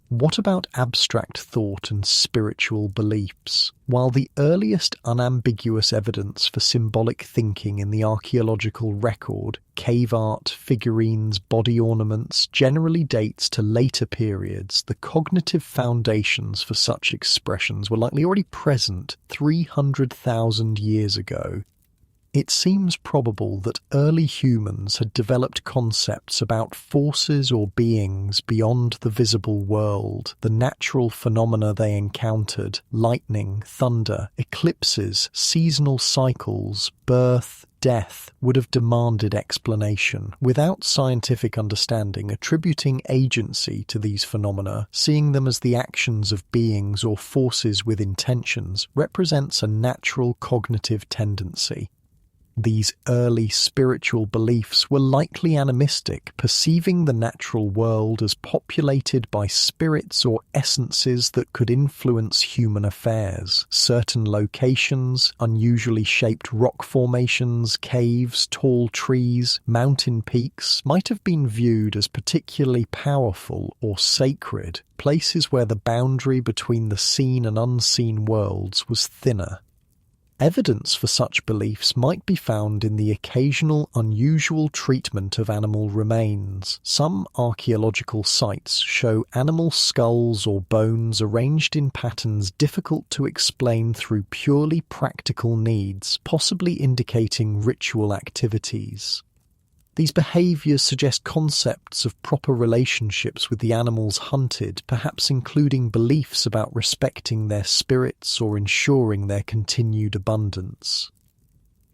S1: What about abstract thought and spiritual beliefs? While the earliest unambiguous evidence for symbolic thinking in the archaeological record, cave art, figurines, body ornaments, generally dates to later periods, the cognitive foundations for such expressions were likely already present 300,000 years ago. It seems probable that early humans had developed concepts about forces or beings beyond the visible world, the natural phenomena they encountered, lightning, thunder, eclipses, seasonal cycles, birth, death, would have demanded explanation. Without scientific understanding, attributing agency to these phenomena, seeing them as the actions of beings or forces with intentions, represents a natural cognitive tendency. These early spiritual beliefs were likely animistic, perceiving the natural world as populated by spirits or essences that could influence human affairs. Certain locations, unusually shaped rock formations, caves, tall trees, mountain peaks, might have been viewed as particularly powerful or sacred, places where the boundary between the seen and unseen worlds was thinner. Evidence for such beliefs might be found in the occasional unusual treatment of animal remains. Some archaeological sites show animal skulls or bones arranged in patterns difficult to explain through purely practical needs, possibly indicating ritual activities. These behaviours suggest concepts of proper relationships with the animals hunted, perhaps including beliefs about respecting their spirits or ensuring their continued abundance.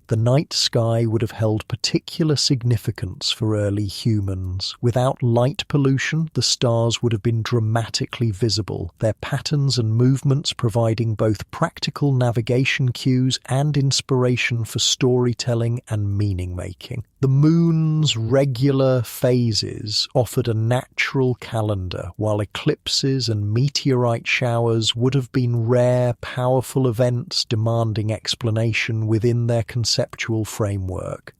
S1: The night sky would have held particular significance for early humans. Without light pollution, the stars would have been dramatically visible, their patterns and movements providing both practical navigation cues and inspiration for storytelling and meaning-making. The moon's regular phases offered a natural calendar, while eclipses and meteorite showers would have been rare, powerful events demanding explanation within their conceptual framework.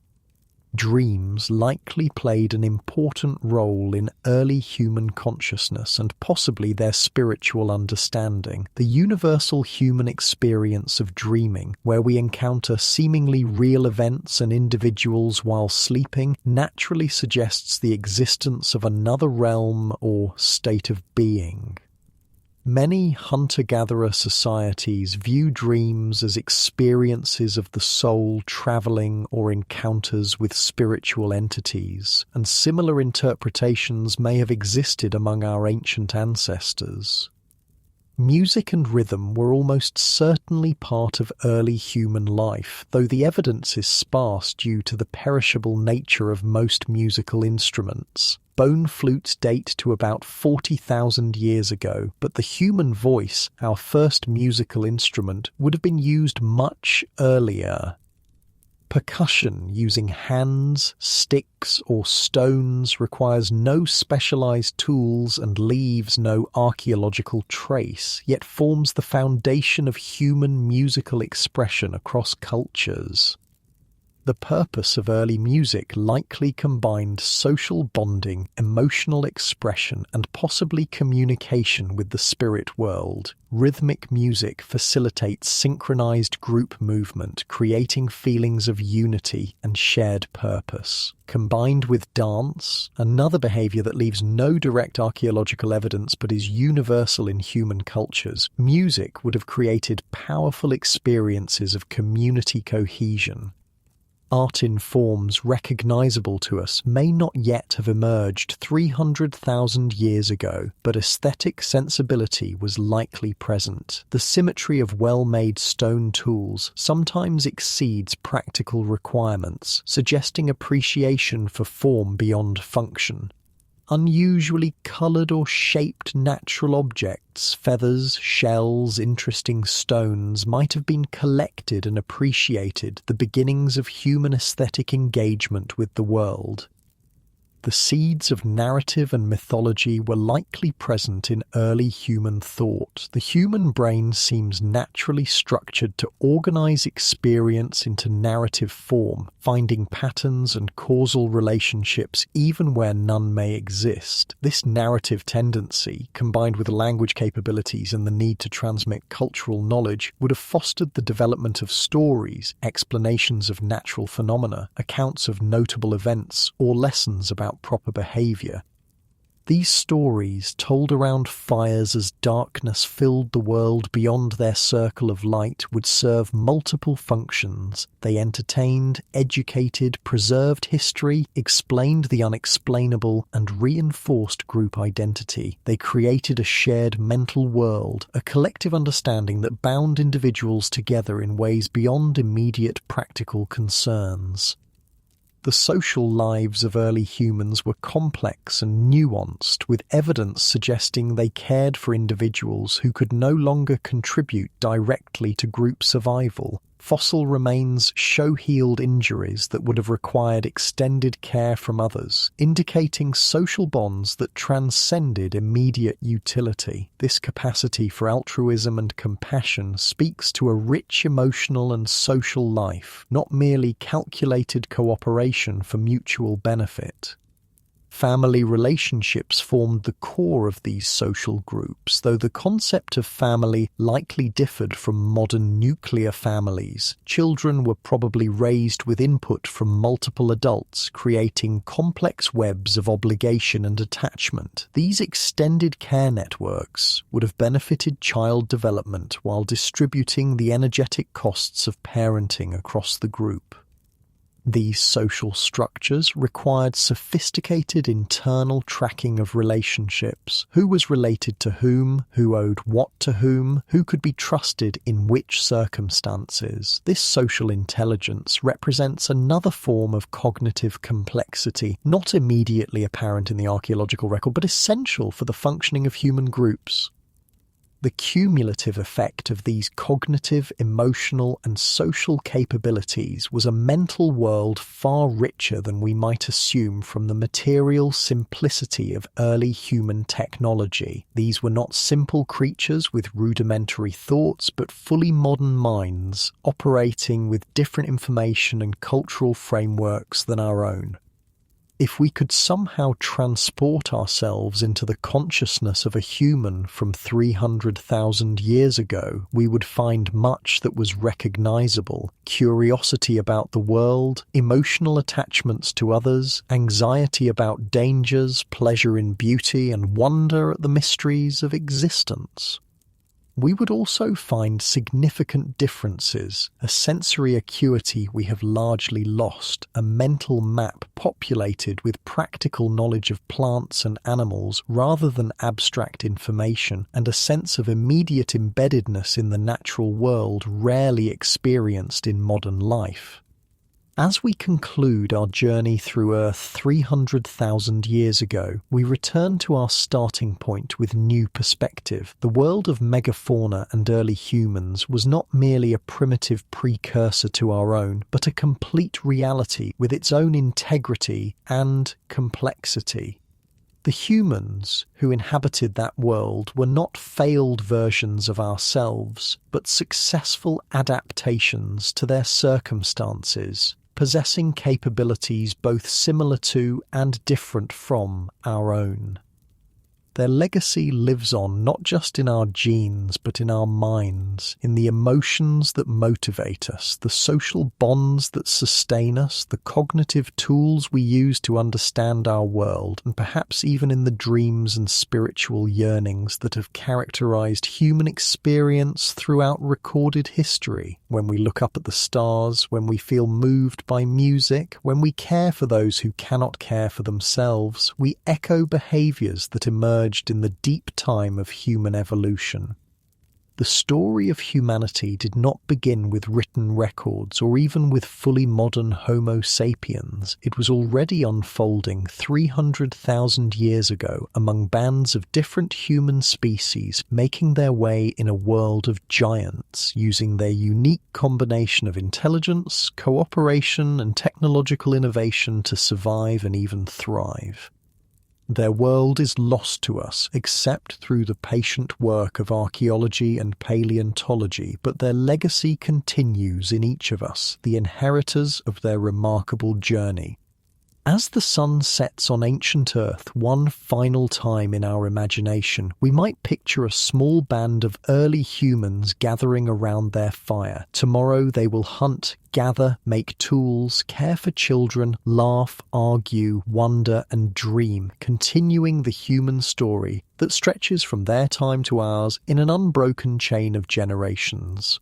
S1: Dreams likely played an important role in early human consciousness and possibly their spiritual understanding. The universal human experience of dreaming, where we encounter seemingly real events and individuals while sleeping, naturally suggests the existence of another realm or state of being. Many hunter-gatherer societies view dreams as experiences of the soul traveling or encounters with spiritual entities, and similar interpretations may have existed among our ancient ancestors. Music and rhythm were almost certainly part of early human life, though the evidence is sparse due to the perishable nature of most musical instruments. Bone flutes date to about 40,000 years ago, but the human voice, our first musical instrument, would have been used much earlier. Percussion using hands, sticks, or stones requires no specialized tools and leaves no archaeological trace, yet forms the foundation of human musical expression across cultures. The purpose of early music likely combined social bonding, emotional expression, and possibly communication with the spirit world. Rhythmic music facilitates synchronized group movement, creating feelings of unity and shared purpose. Combined with dance, another behavior that leaves no direct archaeological evidence but is universal in human cultures, music would have created powerful experiences of community cohesion. Art in forms recognizable to us may not yet have emerged 300,000 years ago, but aesthetic sensibility was likely present. The symmetry of well-made stone tools sometimes exceeds practical requirements, suggesting appreciation for form beyond function. Unusually coloured or shaped natural objects, feathers, shells, interesting stones, might have been collected and appreciated, the beginnings of human aesthetic engagement with the world. The seeds of narrative and mythology were likely present in early human thought. The human brain seems naturally structured to organize experience into narrative form, finding patterns and causal relationships even where none may exist. This narrative tendency, combined with language capabilities and the need to transmit cultural knowledge, would have fostered the development of stories, explanations of natural phenomena, accounts of notable events, or lessons about proper behaviour. These stories, told around fires as darkness filled the world beyond their circle of light, would serve multiple functions. They entertained, educated, preserved history, explained the unexplainable, and reinforced group identity. They created a shared mental world, a collective understanding that bound individuals together in ways beyond immediate practical concerns. The social lives of early humans were complex and nuanced, with evidence suggesting they cared for individuals who could no longer contribute directly to group survival. Fossil remains show healed injuries that would have required extended care from others, indicating social bonds that transcended immediate utility. This capacity for altruism and compassion speaks to a rich emotional and social life, not merely calculated cooperation for mutual benefit. Family relationships formed the core of these social groups, though the concept of family likely differed from modern nuclear families. Children were probably raised with input from multiple adults, creating complex webs of obligation and attachment. These extended care networks would have benefited child development while distributing the energetic costs of parenting across the group. These social structures required sophisticated internal tracking of relationships, who was related to whom, who owed what to whom, who could be trusted in which circumstances. This social intelligence represents another form of cognitive complexity, not immediately apparent in the archaeological record, but essential for the functioning of human groups. The cumulative effect of these cognitive, emotional, and social capabilities was a mental world far richer than we might assume from the material simplicity of early human technology. These were not simple creatures with rudimentary thoughts, but fully modern minds, operating with different information and cultural frameworks than our own. If we could somehow transport ourselves into the consciousness of a human from 300,000 years ago, we would find much that was recognizable: curiosity about the world, emotional attachments to others, anxiety about dangers, pleasure in beauty, and wonder at the mysteries of existence. We would also find significant differences, a sensory acuity we have largely lost, a mental map populated with practical knowledge of plants and animals rather than abstract information, and a sense of immediate embeddedness in the natural world rarely experienced in modern life. As we conclude our journey through Earth 300,000 years ago, we return to our starting point with new perspective. The world of megafauna and early humans was not merely a primitive precursor to our own, but a complete reality with its own integrity and complexity. The humans who inhabited that world were not failed versions of ourselves, but successful adaptations to their circumstances, possessing capabilities both similar to and different from our own. Their legacy lives on not just in our genes, but in our minds, in the emotions that motivate us, the social bonds that sustain us, the cognitive tools we use to understand our world, and perhaps even in the dreams and spiritual yearnings that have characterized human experience throughout recorded history. When we look up at the stars, when we feel moved by music, when we care for those who cannot care for themselves, we echo behaviors that emerged in the deep time of human evolution. The story of humanity did not begin with written records or even with fully modern Homo sapiens. It was already unfolding 300,000 years ago among bands of different human species making their way in a world of giants, using their unique combination of intelligence, cooperation, and technological innovation to survive and even thrive. Their world is lost to us, except through the patient work of archaeology and paleontology, but their legacy continues in each of us, the inheritors of their remarkable journey. As the sun sets on ancient Earth one final time in our imagination, we might picture a small band of early humans gathering around their fire. Tomorrow they will hunt, gather, make tools, care for children, laugh, argue, wonder, and dream, continuing the human story that stretches from their time to ours in an unbroken chain of generations.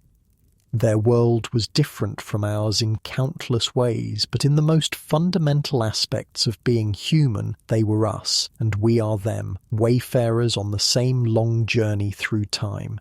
S1: Their world was different from ours in countless ways, but in the most fundamental aspects of being human, they were us, and we are them, wayfarers on the same long journey through time.